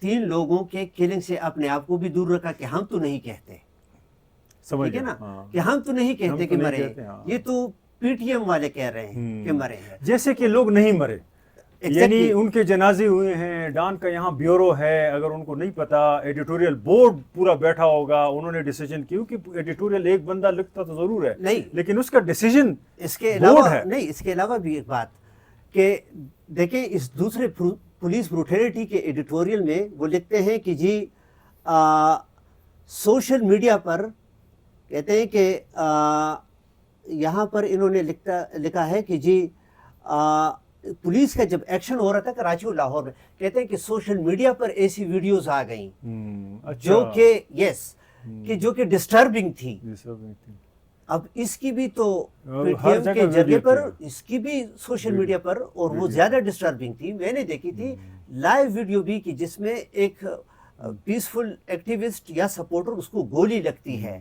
3 لوگوں کے کلنگ سے اپنے آپ کو بھی دور رکھا کہ ہم تو نہیں کہتے, ٹھیک ہے نا, کہ ہم تو نہیں کہتے کہ مرے, یہ تو پی ٹی ایم والے کہہ رہے ہیں کہ مرے ہیں, جیسے کہ لوگ نہیں مرے. یعنی ان کے جنازے ہوئے ہیں, ڈان کا یہاں بیورو ہے, اگر ان کو نہیں پتا, ایڈیٹوریل بورڈ پورا بیٹھا ہوگا, انہوں نے ڈیسیجن کیوں کہ ایڈیٹوریل ایک بندہ لکھتا تو ضرور ہے نہیں, لیکن اس کا ڈیسیجن اس کے علاوہ نہیں. اس کے علاوہ بھی ایک بات کہ دیکھیں اس دوسرے پولیس بروٹیلٹی کے ایڈیٹوریل میں وہ لکھتے ہیں کہ جی سوشل میڈیا پر کہتے ہیں کہ یہاں پر انہوں نے لکھا ہے کہ جی پولیس کا جب ایکشن ہو رہا تھا کراچی اور لاہور میں, کہتے ہیں کہ سوشل میڈیا پر ایسی ویڈیوز آ گئیں جو کہ ڈسٹربنگ تھی. اب اس کی بھی تو پی ٹی ایم کے جگہ پر اس کی بھی سوشل میڈیا پر, اور وہ زیادہ ڈسٹربنگ تھی. میں نے دیکھی تھی لائیو ویڈیو بھی کہ جس میں ایک پیسفل ایکٹیوسٹ یا سپورٹر اس کو گولی لگتی ہے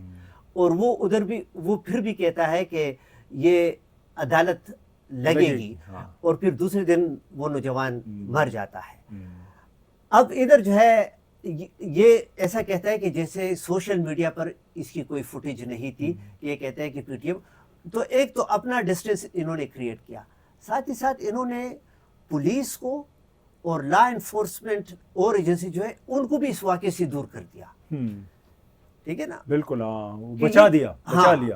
اور وہ ادھر بھی وہ پھر بھی کہتا ہے کہ یہ عدالت لگے گی, اور پھر دوسرے دن وہ نوجوان مر جاتا ہے. اب ادھر جو ہے یہ ایسا کہتا ہے کہ جیسے سوشل میڈیا پر اس کی کوئی فوٹیج نہیں تھی, یہ کہتا ہے کہ پی ٹی ایم. تو ایک تو اپنا ڈسٹینس انہوں نے کریٹ کیا, ساتھ ہی ساتھ انہوں نے پولیس کو اور لا انفورسمنٹ اور ایجنسی جو ہے ان کو بھی اس واقعے سے دور کر دیا ٹھیک ہے نا, بالکل, ہاں, بچا لیا.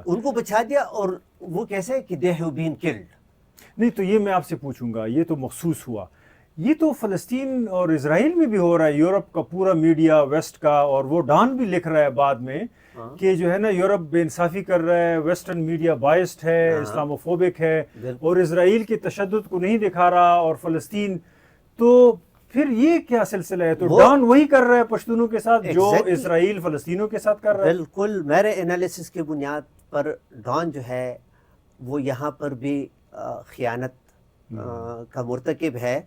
ان کو بچا دیا. اور وہ کیسے کہ they have been killed. نہیں تو یہ میں آپ سے پوچھوں گا, یہ تو مخصوص ہوا, یہ تو فلسطین اور اسرائیل میں بھی ہو رہا ہے. یورپ کا پورا میڈیا ویسٹ کا, اور وہ ڈان بھی لکھ رہا ہے بعد میں کہ جو ہے نا یورپ بے انصافی کر رہا ہے, ویسٹرن میڈیا بائسڈ ہے, اسلاموفوبک ہے, اور اسرائیل کے تشدد کو نہیں دکھا رہا, اور فلسطین. تو پھر یہ کیا سلسلہ ہے؟ تو ڈان وہی کر رہا ہے پشتونوں کے ساتھ جو اسرائیل فلسطینوں کے ساتھ کر رہا ہے. بالکل, میرے انالیسس کی بنیاد پر ڈان جو ہے وہ یہاں پر بھی خیانت کا مرتکب ہے.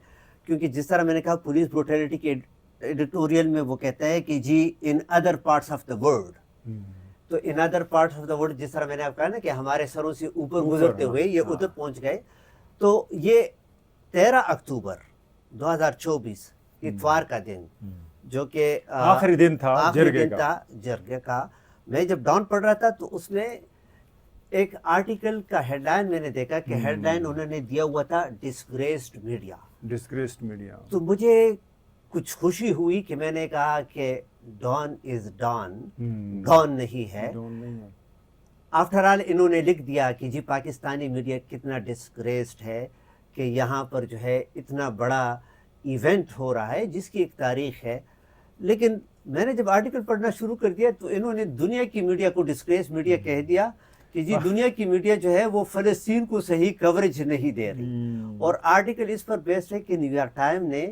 کیونکہ جس طرح میں نے کہا پولیس بروٹیلٹی کے ایڈیٹوریل میں وہ کہتا ہے کہ جی in other parts of the world. تو in other parts of the world جس طرح میں نے آپ کہا نا کہ ہمارے سروں سے اوپر گزرتے ہوئے یہ ادھر پہنچ گئے. تو یہ 13 اکتوبر 2024 اتوار کا دن, جو کہ آخری دن تھا جرگے کا, میں جب ڈان پڑھ رہا تھا تو اس میں ایک آرٹیکل کا ہیڈ لائن میں نے دیکھا کہ ہیڈ لائن انہوں نے دیا ہوا تھا ڈسگریسڈ میڈیا. تو مجھے کچھ خوشی ہوئی کہ میں نے کہا کہ ڈان از ڈان, ڈان نہیں ہے. آفٹر آل انہوں نے لکھ دیا کہ جی پاکستانی میڈیا کتنا ڈسگریسڈ ہے کہ یہاں پر جو ہے اتنا بڑا ایونٹ ہو رہا ہے جس کی ایک تاریخ ہے. لیکن میں نے جب آرٹیکل پڑھنا شروع کر دیا تو انہوں نے دنیا کی میڈیا کو ڈسگریس میڈیا کہہ دیا کہ جی دنیا کی میڈیا جو ہے وہ فلسطین کو صحیح کوریج نہیں دے رہی. اور آرٹیکل اس پر بیسڈ ہے کہ نیو یارک ٹائم نے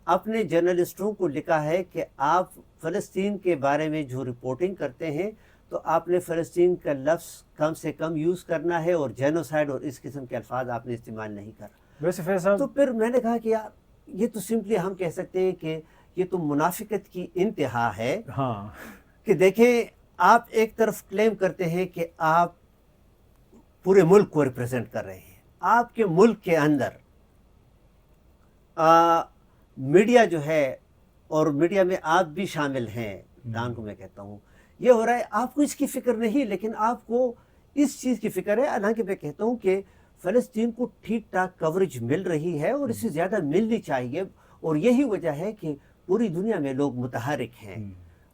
اپنے جرنلسٹوں کو لکھا ہے کہ آپ فلسطین کے بارے میں جو رپورٹنگ کرتے ہیں تو آپ نے فلسطین کا لفظ کم سے کم یوز کرنا ہے, اور جینوسائیڈ اور اس قسم کے الفاظ آپ نے استعمال نہیں کرنا. ویسے فیصل, تو پھر میں نے کہا کہ یار یہ تو سمپلی ہم کہہ سکتے ہیں کہ یہ تو منافقت کی انتہا ہے. ہاں, کہ دیکھیں آپ ایک طرف کلیم کرتے ہیں کہ آپ پورے ملک کو ریپرزینٹ کر رہے ہیں, آپ کے ملک کے اندر میڈیا جو ہے, اور میڈیا میں آپ بھی شامل ہیں, ڈان کو میں کہتا ہوں, یہ ہو رہا ہے آپ کو اس کی فکر نہیں, لیکن آپ کو اس چیز کی فکر ہے. حالانکہ میں کہتا ہوں کہ فلسطین کو ٹھیک ٹھاک کوریج مل رہی ہے اور اس سے زیادہ ملنی چاہیے. اور یہی وجہ ہے کہ پوری دنیا میں لوگ متحرک ہیں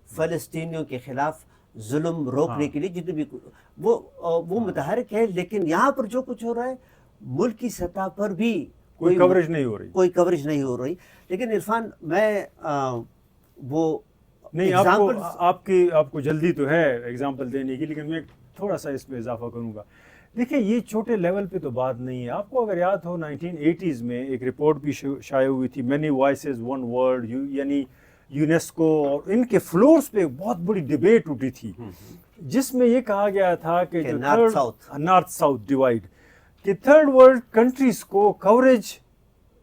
فلسطینیوں کے خلاف ظلم روکنے کے لیے, جتنے بھی وہ متحرک ہے. لیکن یہاں پر جو کچھ ہو رہا ہے ملک کی سطح پر بھی کوئی کوریج نہیں ہو رہی. لیکن عرفان میں وہ نہیں, آپ کو جلدی تو ہے ایگزامپل دینے کی, لیکن میں تھوڑا سا اس پہ اضافہ کروں گا. دیکھیں یہ چھوٹے لیول پہ تو بات نہیں ہے. آپ کو اگر یاد ہو 1980s میں ایک رپورٹ بھی شائع ہوئی تھی, مینی وائسز ون ورلڈ, یعنی یونیسکو اور ان کے فلورز پہ بہت بڑی ڈیبیٹ اٹھی تھی, جس میں یہ کہا گیا تھا کہ جو نارتھ ساؤتھ ڈیوائڈ, کہ تھرڈ ورلڈ کنٹریز کو کوریج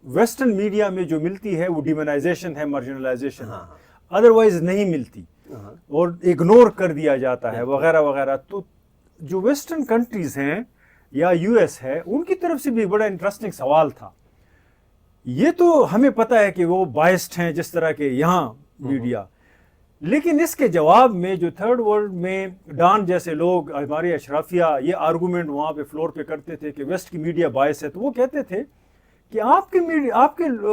ویسٹرن میڈیا میں جو ملتی ہے وہ ڈیمونائزیشن ہے, مارجنلائزیشن ہے, ادروائز نہیں ملتی اور اگنور کر دیا جاتا ہے وغیرہ وغیرہ. تو جو ویسٹرن کنٹریز ہیں یا یو ایس ہے, ان کی طرف سے بھی بڑا انٹرسٹنگ سوال تھا. یہ تو ہمیں پتہ ہے کہ وہ بائسڈ ہیں جس طرح کے یہاں میڈیا, لیکن اس کے جواب میں جو تھرڈ ورلڈ میں ڈان جیسے لوگ, ہمارے اشرافیہ, یہ آرگومنٹ وہاں پہ فلور پہ کرتے تھے کہ ویسٹ کی میڈیا بائس ہے. تو وہ کہتے تھے کہ آپ کے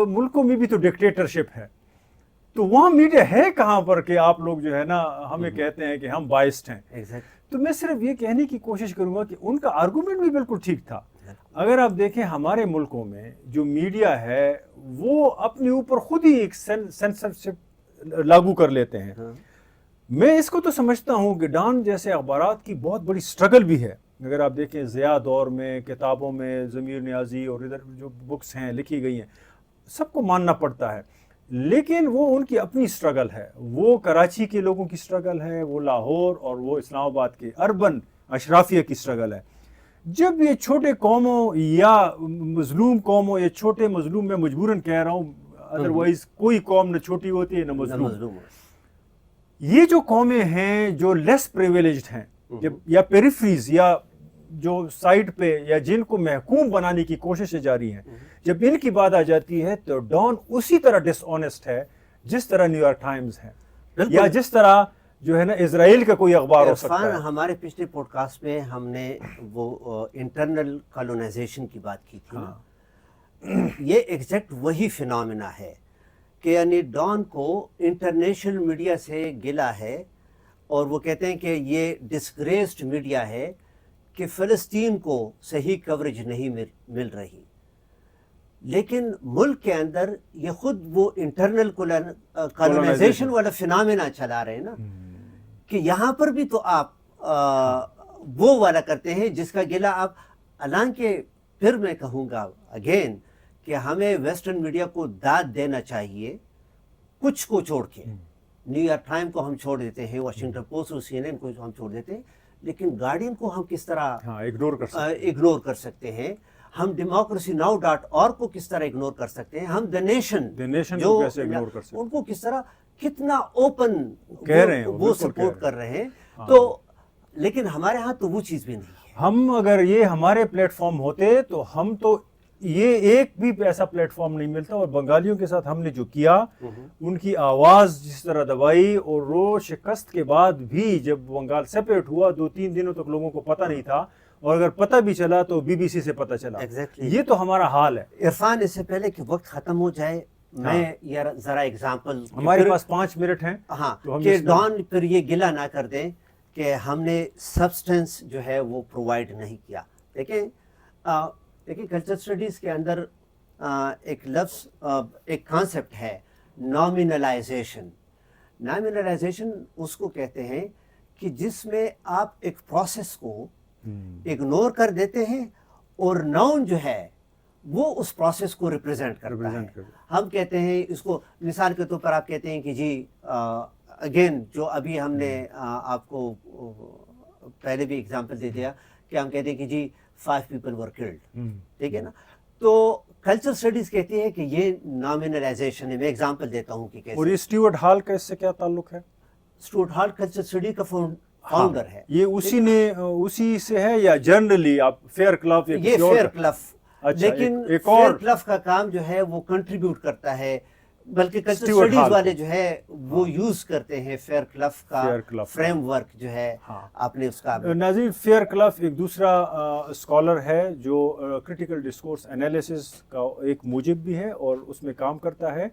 ملکوں میں بھی تو ڈکٹیٹرشپ ہے, تو وہاں میڈیا ہے کہاں پر کہ آپ لوگ جو ہے نا ہمیں کہتے ہیں کہ ہم بائسڈ ہیں. تو میں صرف یہ کہنے کی کوشش کروں گا کہ ان کا آرگومنٹ بھی بالکل ٹھیک تھا. اگر آپ دیکھیں ہمارے ملکوں میں جو میڈیا ہے وہ اپنے اوپر خود ہی ایک سینسرشپ لاگو کر لیتے ہیں. میں اس کو تو سمجھتا ہوں کہ ڈان جیسے اخبارات کی بہت بڑی سٹرگل بھی ہے. اگر آپ دیکھیں ضیاء دور میں, کتابوں میں, ضمیر نیازی اور ادھر جو بکس ہیں لکھی گئی ہیں, سب کو ماننا پڑتا ہے, لیکن وہ ان کی اپنی سٹرگل ہے. وہ کراچی کے لوگوں کی سٹرگل ہے, وہ لاہور اور وہ اسلام آباد کے اربن اشرافیہ کی سٹرگل ہے. جب یہ چھوٹے قوموں یا مظلوم قوموں, یا چھوٹے مظلوم میں مجبوراً کہہ رہا ہوں, ادروائز کوئی قوم نہ چھوٹی ہوتی ہے نہ مظلوم, یہ جو قومیں ہیں جو لیس پریویلیجڈ ہیں یا پیریفریز یا جو سائٹ پہ یا جن کو محکوم بنانے کی کوششیں جاری ہیں, جب ان کی بات آ جاتی ہے تو ڈان اسی طرح ڈس آنیسٹ ہے جس طرح نیو یارک ٹائمز ہے, یا جس طرح جو ہے نا اسرائیل کا کوئی اخبار ہو سکتا ہے. ہمارے پچھلے پوڈ کاسٹ میں ہم نے وہ انٹرنل کالونائزیشن کی بات کی تھی. یہ ایگزیکٹ وہی فینومینا ہے کہ یعنی ڈان کو انٹرنیشنل میڈیا سے گلا ہے اور وہ کہتے ہیں کہ یہ ڈسگریسڈ میڈیا ہے کہ فلسطین کو صحیح کوریج نہیں مل رہی، لیکن ملک کے اندر یہ خود وہ انٹرنل کالونائزیشن والا فینامنا چلا رہے ہیں نا، کہ یہاں پر بھی تو آپ وہ والا کرتے ہیں جس کا گلہ آپ، حالانکہ پھر میں کہوں گا اگین کہ ہمیں ویسٹرن میڈیا کو داد دینا چاہیے، کچھ کو چھوڑ کے، نیو یارک ٹائم کو ہم چھوڑ دیتے ہیں، واشنگٹن پوسٹ اور سی این این کو ہم چھوڑ دیتے ہیں، لیکن گارڈین کو ہم کس طرح اگنور کر سکتے ہیں، ہم democracynow.org کو کس طرح اگنور کر سکتے ہیں، ہم دا نیشن جو ان کو کس طرح کتنا اوپن وہ سپورٹ کر رہے ہیں، تو لیکن ہمارے ہاں تو وہ چیز بھی نہیں ہے۔ ہم اگر یہ ہمارے پلیٹ فارم ہوتے تو ہم تو یہ ایک بھی ایسا پلیٹ فارم نہیں ملتا، اور بنگالیوں کے ساتھ ہم نے جو کیا، ان کی آواز جس طرح دبائی، اور وہ شکست کے بعد بھی جب بنگال سیپریٹ ہوا 2-3 دنوں تک لوگوں کو پتہ نہیں تھا، اور اگر پتہ بھی چلا تو BBC سے پتہ چلا۔ یہ تو ہمارا حال ہے۔ عرفان، اس سے پہلے کہ وقت ختم ہو جائے، میں ذرا ایگزامپل، ہمارے پاس 5 منٹ ہیں، ہاں، کہ ڈان پھر یہ گلہ نہ کر دیں کہ ہم نے سبسٹنس جو ہے وہ پرووائڈ نہیں کیا۔ دیکھیں کلچر اسٹڈیز کے اندر ایک لفظ، ایک کانسیپٹ ہے نامینلائزیشن۔ نامینلائزیشن اس کو کہتے ہیں کہ جس میں آپ ایک پروسیس کو اگنور کر دیتے ہیں، اور ناؤن جو ہے وہ اس پروسیس کو ریپرزینٹ کرتا ہے۔ ہم کہتے ہیں اس کو، مثال کے طور پر آپ کہتے ہیں کہ جی اگین جو ابھی ہم نے آپ کو پہلے بھی اگزامپل دے دیا کہ ہم کہتے ہیں کہ جی 5 people were killed، ٹھیک ہے نا، تو کلچر اسٹڈیز کہتی ہے کہ یہ نامینلائزیشن ہے۔ میں ایگزامپل دیتا ہوں کہ کیسے۔ اور یہ اسٹیورٹ ہال کا اس سے کیا تعلق ہے؟ اسٹیورٹ ہال کلچر اسٹڈی کا فاؤنڈر ہے۔ یہ اسی سے ہے یا جنرلی آپ فیئر کلف؟ یہ فیئر کلف، لیکن فیئر کلف کا کام جو ہے وہ کنٹریبیوٹ کرتا ہے، بلکہ کلچر اسٹڈیز والے جو ہے وہ یوز کرتے ہیں فیئر کلف کا فریم ورک جو ہے۔ آپ نے اس کا ناظرین، فیئر کلف ایک دوسرا اسکالر ہے جو کرٹیکل ڈسکورس انالیسس کا ایک موجب بھی ہے اور اس میں کام کرتا ہے۔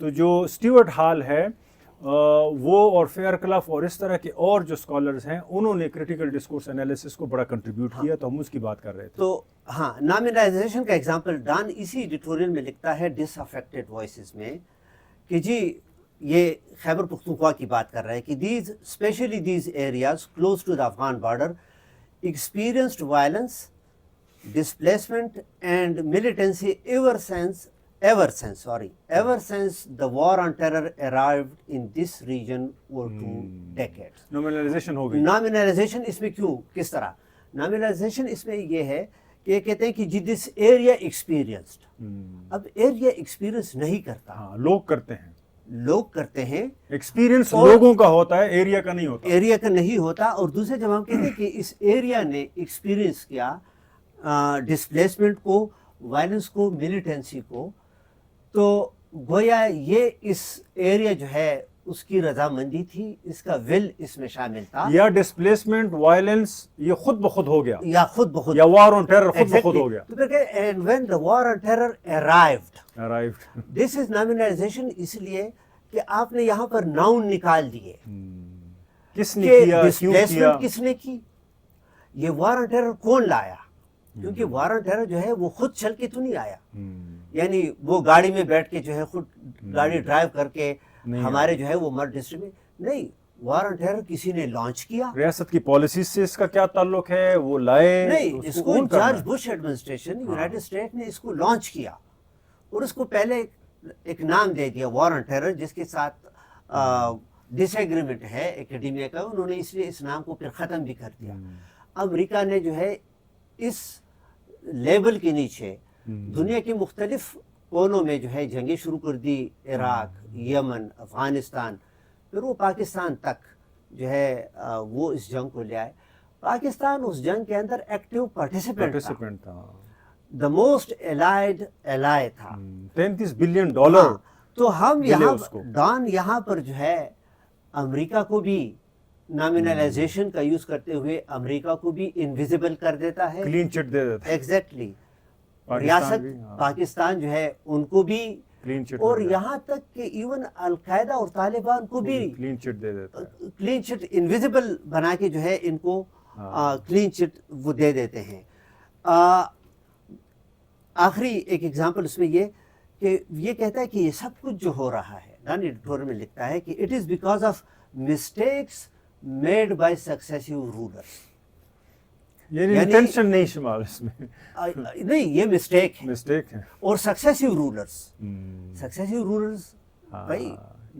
تو جو اسٹیورٹ ہال ہے وہ اور فیئر کلف اور اس طرح کے اور جو اسکالرز ہیں، انہوں نے کرٹیکل ڈسکورس انالیسس کو بڑا کنٹریبیوٹ کیا، تو ہم اس کی بات کر رہے تھے۔ تو ہاں، نامینلائزیشن کا ایگزامپل ڈان اسی ایڈیٹوریل میں لکھتا ہے ڈس افیکٹڈ وائسز میں، کہ جی یہ خیبر پختونخوا کی بات کر رہا ہے کہ these especially these areas close to the Afghan border experienced violence, displacement and militancy ever since the war on terror arrived in this region over 2 decades۔ نامینلائزیشن ہو گئی۔ نامینلائزیشن اس میں کیوں، کس طرح نامینلائزیشن اس میں یہ ہے کہ کہتے ہیں کہ جی دس ایریا ایکسپیرینسڈ، اب ایریا ایکسپیرینس نہیں کرتا، ہاں، لوگ کرتے ہیں، ایکسپیرینس لوگوں کا ہوتا ہے، ایریا کا نہیں ہوتا۔ اور دوسرے جب ہم کہتے ہیں کہ اس ایریا نے ایکسپیرینس کیا ڈسپلیسمنٹ کو، وائلنس کو، ملیٹنسی کو، تو گویا یہ اس ایریا جو ہے اس کی رضامندی تھی، اس کا ول اس میں شامل تھا، یا ڈسپلیسمنٹ وائلنس یہ خود بخود ہو گیا، یا خود بخود، یا وار آن ٹیرر خود بخود ہو گیا۔ تو پھر and when the war on terror arrived this is nominalisation, اس لیے کہ آپ نے یہاں پر ناؤن نکال دیے، کس نے کیا، ڈسپلیسمنٹ کس نے کی، یہ وار آن ٹیرر کون لایا، کیونکہ وار آن ٹیرر جو ہے وہ خود چل کے تو نہیں آیا، یعنی وہ گاڑی میں بیٹھ کے جو ہے خود گاڑی ڈرائیو کر کے ہمارے جو ہے وہ مرڈ ڈسٹرکٹ نہیں، وار آن ٹیرر کسی نے لانچ کیا۔ ریاست کی پالیسیز سے اس کا کیا تعلق ہے؟ وہ لائے نہیں، اس کو George Bush administration United state نے اس کو لانچ کیا، اور اس کو پہلے ایک نام دے دیا وار آن ٹیرر، جس کے ساتھ ڈس ایگریمنٹ ہے ایکیڈیمیا کا، انہوں نے اس لیے اس نام کو پھر ختم بھی کر دیا۔ امریکہ نے جو ہے اس لیبل کے نیچے دنیا کے مختلف کونوں میں جو ہے جنگیں شروع کر دی، عراق، یمن، افغانستان، پھر وہ پاکستان تک جو ہے وہ اس جنگ کو لے آئے۔ پاکستان اس جنگ کے اندر ایکٹیو پارٹیسپینٹ تھا، دا موسٹ الائے تھا، $33 بلین۔ تو ہم یہاں پر جو ہے امریکہ کو بھی نامینلائزیشن کا یوز کرتے ہوئے امریکہ کو بھی انویزیبل کر دیتا ہے، کلین چٹ دے دیتا ہے۔ ایگزیکٹلی، ریاست پاکستان جو ہے ان کو بھی اور یہاں تک کہ ایون القاعدہ اور طالبان کو بھی کلین چٹ دے دیتا ہے, کلین چٹ انویزیبل بنا کے جو ہے ان کو کلین چٹ وہ دے دیتے ہیں. آخری ایک ایگزامپل اس میں یہ کہ یہ کہتا ہے کہ یہ سب کچھ جو ہو رہا ہے, ڈان ایڈیٹوریل میں لکھتا ہے کہ it is because of mistakes made by successive rulers. یعنی انٹینشن نہیں شمال اس میں, نہیں, یہ مسٹیک ہے. اور سکسیسو رولرس بھائی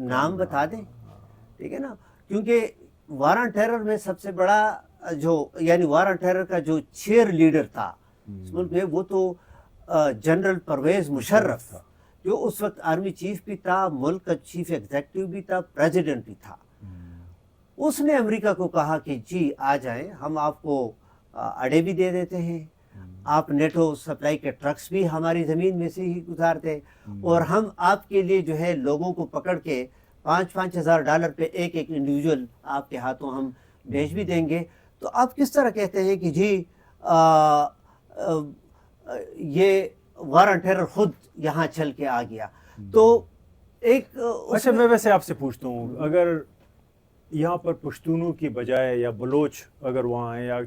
نام بتا دیں, ٹھیک ہے نا, کیونکہ وار آن ٹیرر میں سب سے بڑا جو یعنی وار آن ٹیرر کا جو چیئر لیڈر تھا اس ملک میں, وہ تو جنرل پرویز مشرف تھا, جو اس وقت آرمی چیف بھی تھا, ملک کا چیف ایگزیکٹو بھی تھا, پریزیڈنٹ بھی تھا. اس نے امریکہ کو کہا کہ جی آ جائیں, ہم آپ کو اڑے بھی دے دیتے ہیں, آپ نیٹو سپلائی کے ٹرکس بھی ہماری زمین میں سے ہی گزارتے, اور ہم آپ کے لیے جو ہے لوگوں کو پکڑ کے $5,000 پہ ایک انڈیویجول آپ کے ہاتھوں ہم بھیج بھی دیں گے. تو آپ کس طرح کہتے ہیں کہ جی یہ وار آن ٹیرر خود یہاں چل کے آ گیا؟ تو ایک اچھا, میں ویسے آپ سے پوچھتا ہوں, اگر یہاں پر پشتونوں کی بجائے یا بلوچ اگر وہاں ہیں, یا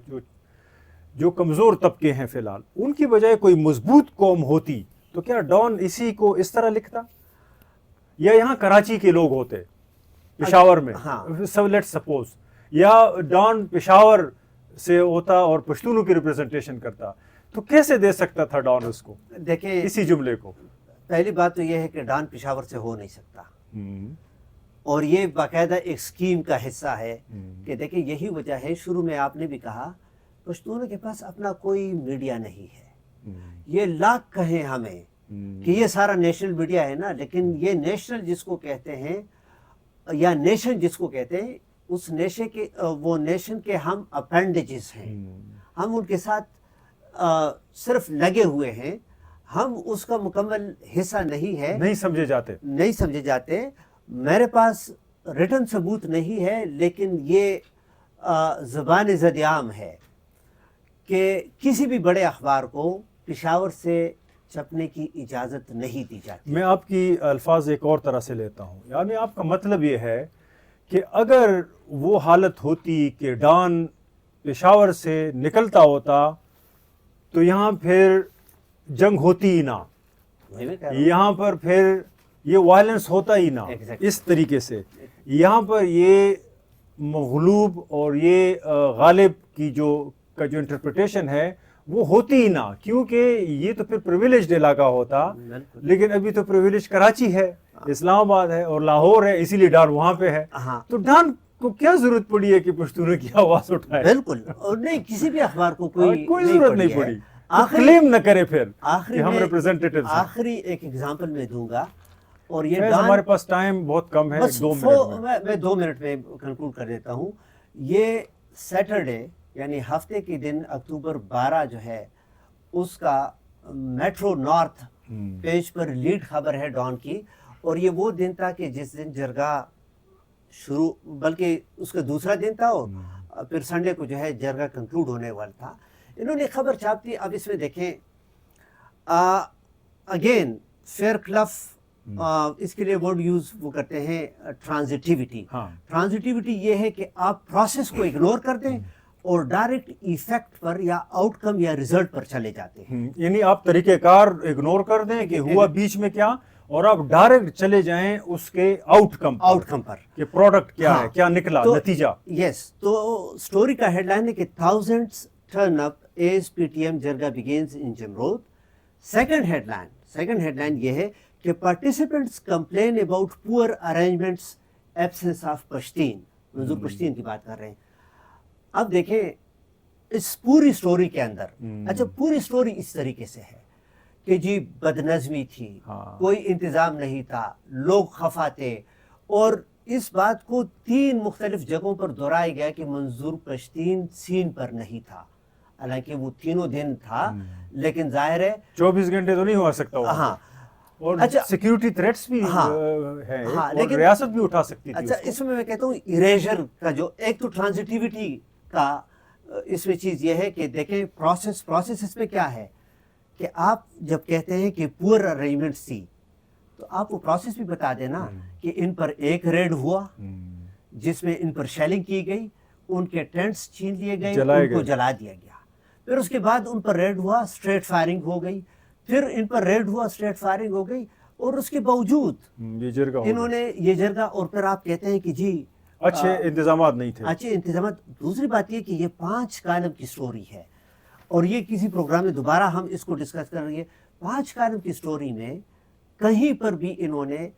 جو کمزور طبقے ہیں فی الحال, ان کی بجائے کوئی مضبوط قوم ہوتی تو کیا ڈان اسی کو اس طرح لکھتا؟ یا یہاں کراچی کے لوگ ہوتے پشاور میں, سب لیٹ سپوز, یا ڈان پشاور سے ہوتا اور پشتونوں کی ریپرزنٹیشن کرتا, تو کیسے دے سکتا تھا ڈان اس کو, دیکھیں اسی جملے کو؟ پہلی بات تو یہ ہے کہ ڈان پشاور سے ہو نہیں سکتا, اور یہ باقاعدہ ایک اسکیم کا حصہ ہے کہ دیکھیں یہی وجہ ہے, شروع میں آپ نے بھی کہا پشتونوں کے پاس اپنا کوئی میڈیا نہیں ہے. یہ لاکھ کہیں ہمیں کہ یہ سارا نیشنل میڈیا ہے نا, لیکن یہ نیشنل جس کو کہتے ہیں یا نیشن جس کو کہتے ہیں, اس نیشن کے وہ نیشن کے ہم اپینڈیجز ہیں, ہم ان کے ساتھ صرف لگے ہوئے ہیں, ہم اس کا مکمل حصہ نہیں ہے, نہیں سمجھے جاتے. میرے پاس ریٹن ثبوت نہیں ہے, لیکن یہ زبان زد عام ہے کہ کسی بھی بڑے اخبار کو پشاور سے چھپنے کی اجازت نہیں دی جاتی. میں آپ کی الفاظ ایک اور طرح سے لیتا ہوں, یعنی آپ کا مطلب یہ ہے کہ اگر وہ حالت ہوتی کہ ڈان پشاور سے نکلتا ہوتا تو یہاں پھر جنگ ہوتی ہی نہ, یہاں پر پھر یہ وائلنس ہوتا ہی نہ اس طریقے سے, یہاں پر یہ مغلوب اور یہ غالب کی جو انٹرپریٹیشن ہے وہ ہوتی ہی نہ, کیونکہ یہ تو پھر پریویلیجڈ علاقہ ہوتا. لیکن ابھی تو پریویلیج کراچی ہے, اسلام آباد ہے اور لاہور ہے, اسی لیے ڈان وہاں پہ ہے. تو ڈان کو کیا ضرورت پڑی ہے کہ پشتونوں کی آواز اٹھائے؟ بالکل, اور نہیں کسی بھی اخبار کو کوئی ضرورت نہیں پڑی, کلیم نہ کرے پھر کہ ہم ریپرزینٹیٹیو. آخری ایک ایگزامپل میں دوں گا, اور یہ ہمارے پاس ٹائم بہت کم ہے, میں 2 منٹ میں کنکلوڈ کر دیتا ہوں. یہ سیٹرڈے یعنی ہفتے کے دن اکتوبر 12 جو ہے, اس کا میٹرو نارتھ پیج پر لیڈ خبر ہے ڈان کی, اور یہ وہ دن تھا کہ جس دن جرگہ شروع, بلکہ اس کا دوسرا دن تھا, اور پھر سنڈے کو جو ہے جرگہ کنکلوڈ ہونے والا تھا. انہوں نے خبر چھاپ دی. اب اس میں دیکھیں اگین فیئر کلف اس کے لیے ورڈ یوز وہ کرتے ہیں ٹرانزٹیوٹی. ٹرانزٹیوٹی یہ ہے کہ آپ پروسیس کو اگنور کر دیں اور ڈائریکٹ ایفیکٹ پر یا آؤٹ کم یا ریزلٹ پر چلے جاتے ہیں. یعنی آپ طریقہ کار اگنور کر دیں کہ ہوا بیچ میں کیا, اور آپ ڈائریکٹ چلے جائیں اس کے آؤٹ کم پر کہ پروڈکٹ کیا ہے, کیا نکلا نتیجہ. یس, تو سٹوری کا ہیڈ لائن ہے کہ thousands turn up as PTM Jargah begins in Jamrod. Second headline یہ ہے کہ participants complain about poor arrangements, absence of Pashteen. منظور پشتین کی بات کر رہے ہیں. اب دیکھیں اس پوری سٹوری کے اندر, اچھا پوری سٹوری اس طریقے سے ہے کہ جی بد نظمی تھی, کوئی انتظام نہیں تھا, لوگ خفا تھے, اور اس بات کو 3 مختلف جگہوں پر دہرایا گیا کہ منظور پشتین سین پر نہیں تھا. حالانکہ وہ 3 دن تھا, لیکن ظاہر ہے 24 گھنٹے تو نہیں ہو سکتا. ہاں, اور سیکیورٹی تھریٹس بھی ہیں, لیکن ریاست بھی اٹھا سکتی تھی. اچھا اس میں کہتا ہوں اریجر کا جو ایک تو ٹرانزٹیوٹی کا اس میں چیز یہ ہے کہ دیکھیں پروسیس اس میں کیا ہے کہ آپ جب کہتے ہیں کہ پور ارینجمنٹس تھی, تو آپ وہ پروسیس بھی بتا دینا کہ ان پر ایک ریڈ ہوا جس میں ان پر شیلنگ کی گئی، ان کے ٹینٹس چھین لیے گئے، ان کو جلا دیا گیا. پھر اس کے بعد ان پر ریڈ ہوا، اسٹریٹ فائرنگ ہو گئی، پھر ان پر ریڈ ہوا، اسٹریٹ فائرنگ ہو گئی، اور اس کے باوجود انہوں نے یہ جرگہ. اور پھر آپ کہتے ہیں کہ جی اچھے انتظامات نہیں تھے. اچھے انتظامات. دوسری بات یہ کہ یہ 5 کالم کی سٹوری ہے، اور یہ کسی پروگرام میں دوبارہ ہم اس کو ڈسکس کر رہے ہیں. 5 کالم کی سٹوری میں کہیں پر بھی انہوں نے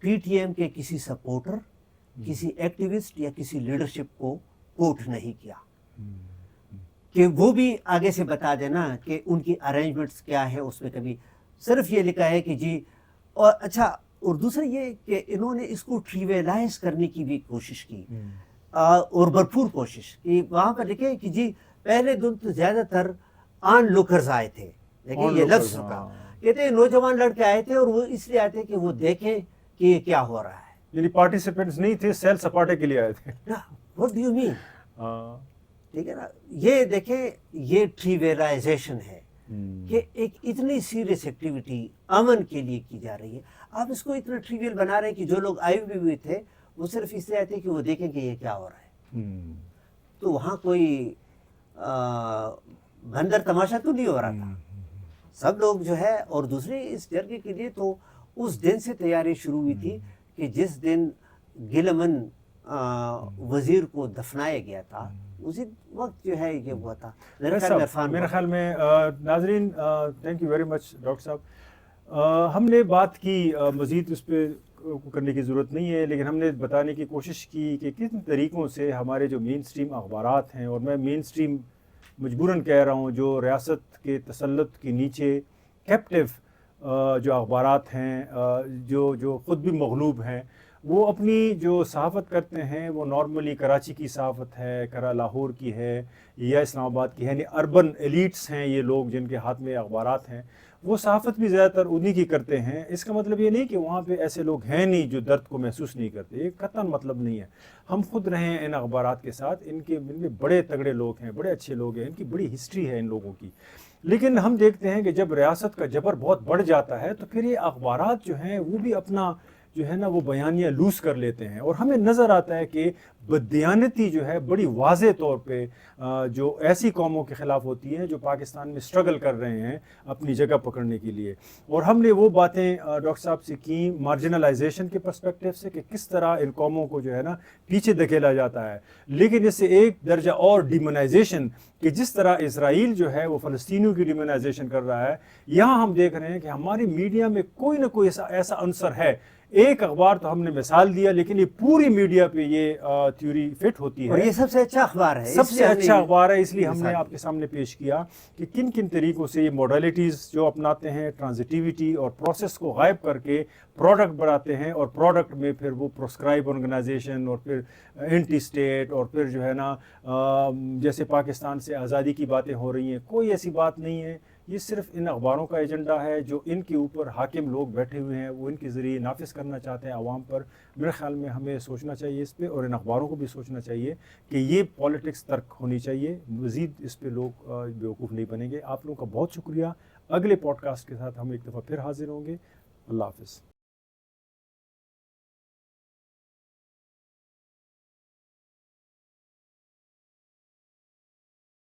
پی ٹی ایم کے کسی سپورٹر، کسی ایکٹیوسٹ یا کسی لیڈرشپ کو کوٹ نہیں کیا. کہ وہ بھی آگے سے بتا دینا کہ ان کی ارینجمنٹس کیا ہے. اس میں کبھی صرف یہ لکھا ہے کہ جی. اور اچھا، اور دوسرا یہ کہ انہوں نے اس کو ٹریویلائز کرنے کی بھی کوشش کی، اور بھرپور کوشش کی. وہاں پر لکھے کہ جی پہلے دن تو زیادہ تر آن لوکرز آئے تھے. دیکھیں یہ لفظ کا کہتے ہیں نوجوان لڑکے آئے تھے، اور وہ اس لیے آئے تھے کہ وہ دیکھیں کہ یہ کیا ہو رہا ہے. یعنی پارٹیسپینٹس نہیں تھے، سیل سپاٹے کے لیے آئے تھے. What do you mean؟ ٹھیک ہے نا. یہ دیکھیں یہ ٹریویلائزیشن ہے کہ ایک اتنی سیریس ایکٹیویٹی امن کے لیے کی جا رہی ہے، آپ اس کو اتنا ٹریویل بنا رہے ہیں کہ جو لوگ آئے ہوئے تھے وہ صرف اس لیے آئے تھے کہ وہ دیکھیں کہ یہ کیا ہو رہا ہے. تو وہاں کوئی بندر تماشا تو نہیں ہو رہا تھا. سب لوگ جو ہے. اور دوسرے اس جرگے کے لیے تو اس دن سے تیاری شروع ہوئی تھی کہ جس دن گلمن وزیر کو دفنایا گیا تھا اسی وقت جو ہے یہ ہوا تھا. میرے خیال میں ناظرین thank you very much doctor صاحب. ہم نے بات کی، مزید اس پہ کرنے کی ضرورت نہیں ہے، لیکن ہم نے بتانے کی کوشش کی کہ کن طریقوں سے ہمارے جو مین سٹریم اخبارات ہیں، اور میں مین سٹریم مجبوراً کہہ رہا ہوں، جو ریاست کے تسلط کے نیچے کیپٹیو جو اخبارات ہیں، جو خود بھی مغلوب ہیں، وہ اپنی جو صحافت کرتے ہیں وہ نارملی کراچی کی صحافت ہے، لاہور کی ہے یا اسلام آباد کی ہے. یعنی اربن ایلیٹس ہیں یہ لوگ جن کے ہاتھ میں اخبارات ہیں، وہ صحافت بھی زیادہ تر انہی کی کرتے ہیں. اس کا مطلب یہ نہیں کہ وہاں پہ ایسے لوگ ہیں نہیں جو درد کو محسوس نہیں کرتے، یہ قطعاً مطلب نہیں ہے. ہم خود رہے ہیں ان اخبارات کے ساتھ، ان میں بڑے تگڑے لوگ ہیں، بڑے اچھے لوگ ہیں، ان کی بڑی ہسٹری ہے ان لوگوں کی. لیکن ہم دیکھتے ہیں کہ جب ریاست کا جبر بہت بڑھ جاتا ہے تو پھر یہ اخبارات جو ہیں وہ بھی اپنا جو ہے نا وہ بیانیہ لوز کر لیتے ہیں، اور ہمیں نظر آتا ہے کہ بددیانتی جو ہے بڑی واضح طور پہ جو ایسی قوموں کے خلاف ہوتی ہے جو پاکستان میں سٹرگل کر رہے ہیں اپنی جگہ پکڑنے کے لیے. اور ہم نے وہ باتیں ڈاکٹر صاحب سے کی مارجنلائزیشن کے پرسپیکٹیو سے کہ کس طرح ان قوموں کو جو ہے نا پیچھے دھکیلا جاتا ہے. لیکن اس سے ایک درجہ اور ڈیمونائزیشن کہ جس طرح اسرائیل جو ہے وہ فلسطینیوں کی ڈیمونائزیشن کر رہا ہے، یہاں ہم دیکھ رہے ہیں کہ ہماری میڈیا میں کوئی نہ کوئی ایسا عنصر ہے. ایک اخبار تو ہم نے مثال دیا، لیکن یہ پوری میڈیا پہ یہ تھیوری فٹ ہوتی ہے. اور یہ سب سے اچھا اخبار ہے، سب سے اچھا اخبار ہے. اس لیے ہم نے آپ کے سامنے پیش کیا کہ کن کن طریقوں سے یہ موڈیلٹیز جو اپناتے ہیں، ٹرانزٹیوٹی اور پروسیس کو غائب کر کے پروڈکٹ بناتے ہیں، اور پروڈکٹ میں پھر وہ پروسکرائب آرگنائزیشن اور پھر اینٹی اسٹیٹ، اور پھر جو ہے نا جیسے پاکستان سے آزادی کی باتیں ہو رہی ہیں، کوئی ایسی بات نہیں ہے. یہ صرف ان اخباروں کا ایجنڈا ہے جو ان کے اوپر حاکم لوگ بیٹھے ہوئے ہیں، وہ ان کے ذریعے نافذ کرنا چاہتے ہیں عوام پر. میرے خیال میں ہمیں سوچنا چاہیے اس پہ، اور ان اخباروں کو بھی سوچنا چاہیے کہ یہ پالیٹکس ترک ہونی چاہیے. مزید اس پہ لوگ بیوقوف نہیں بنیں گے. آپ لوگوں کا بہت شکریہ. اگلے پوڈ کاسٹ کے ساتھ ہم ایک دفعہ پھر حاضر ہوں گے. اللہ حافظ.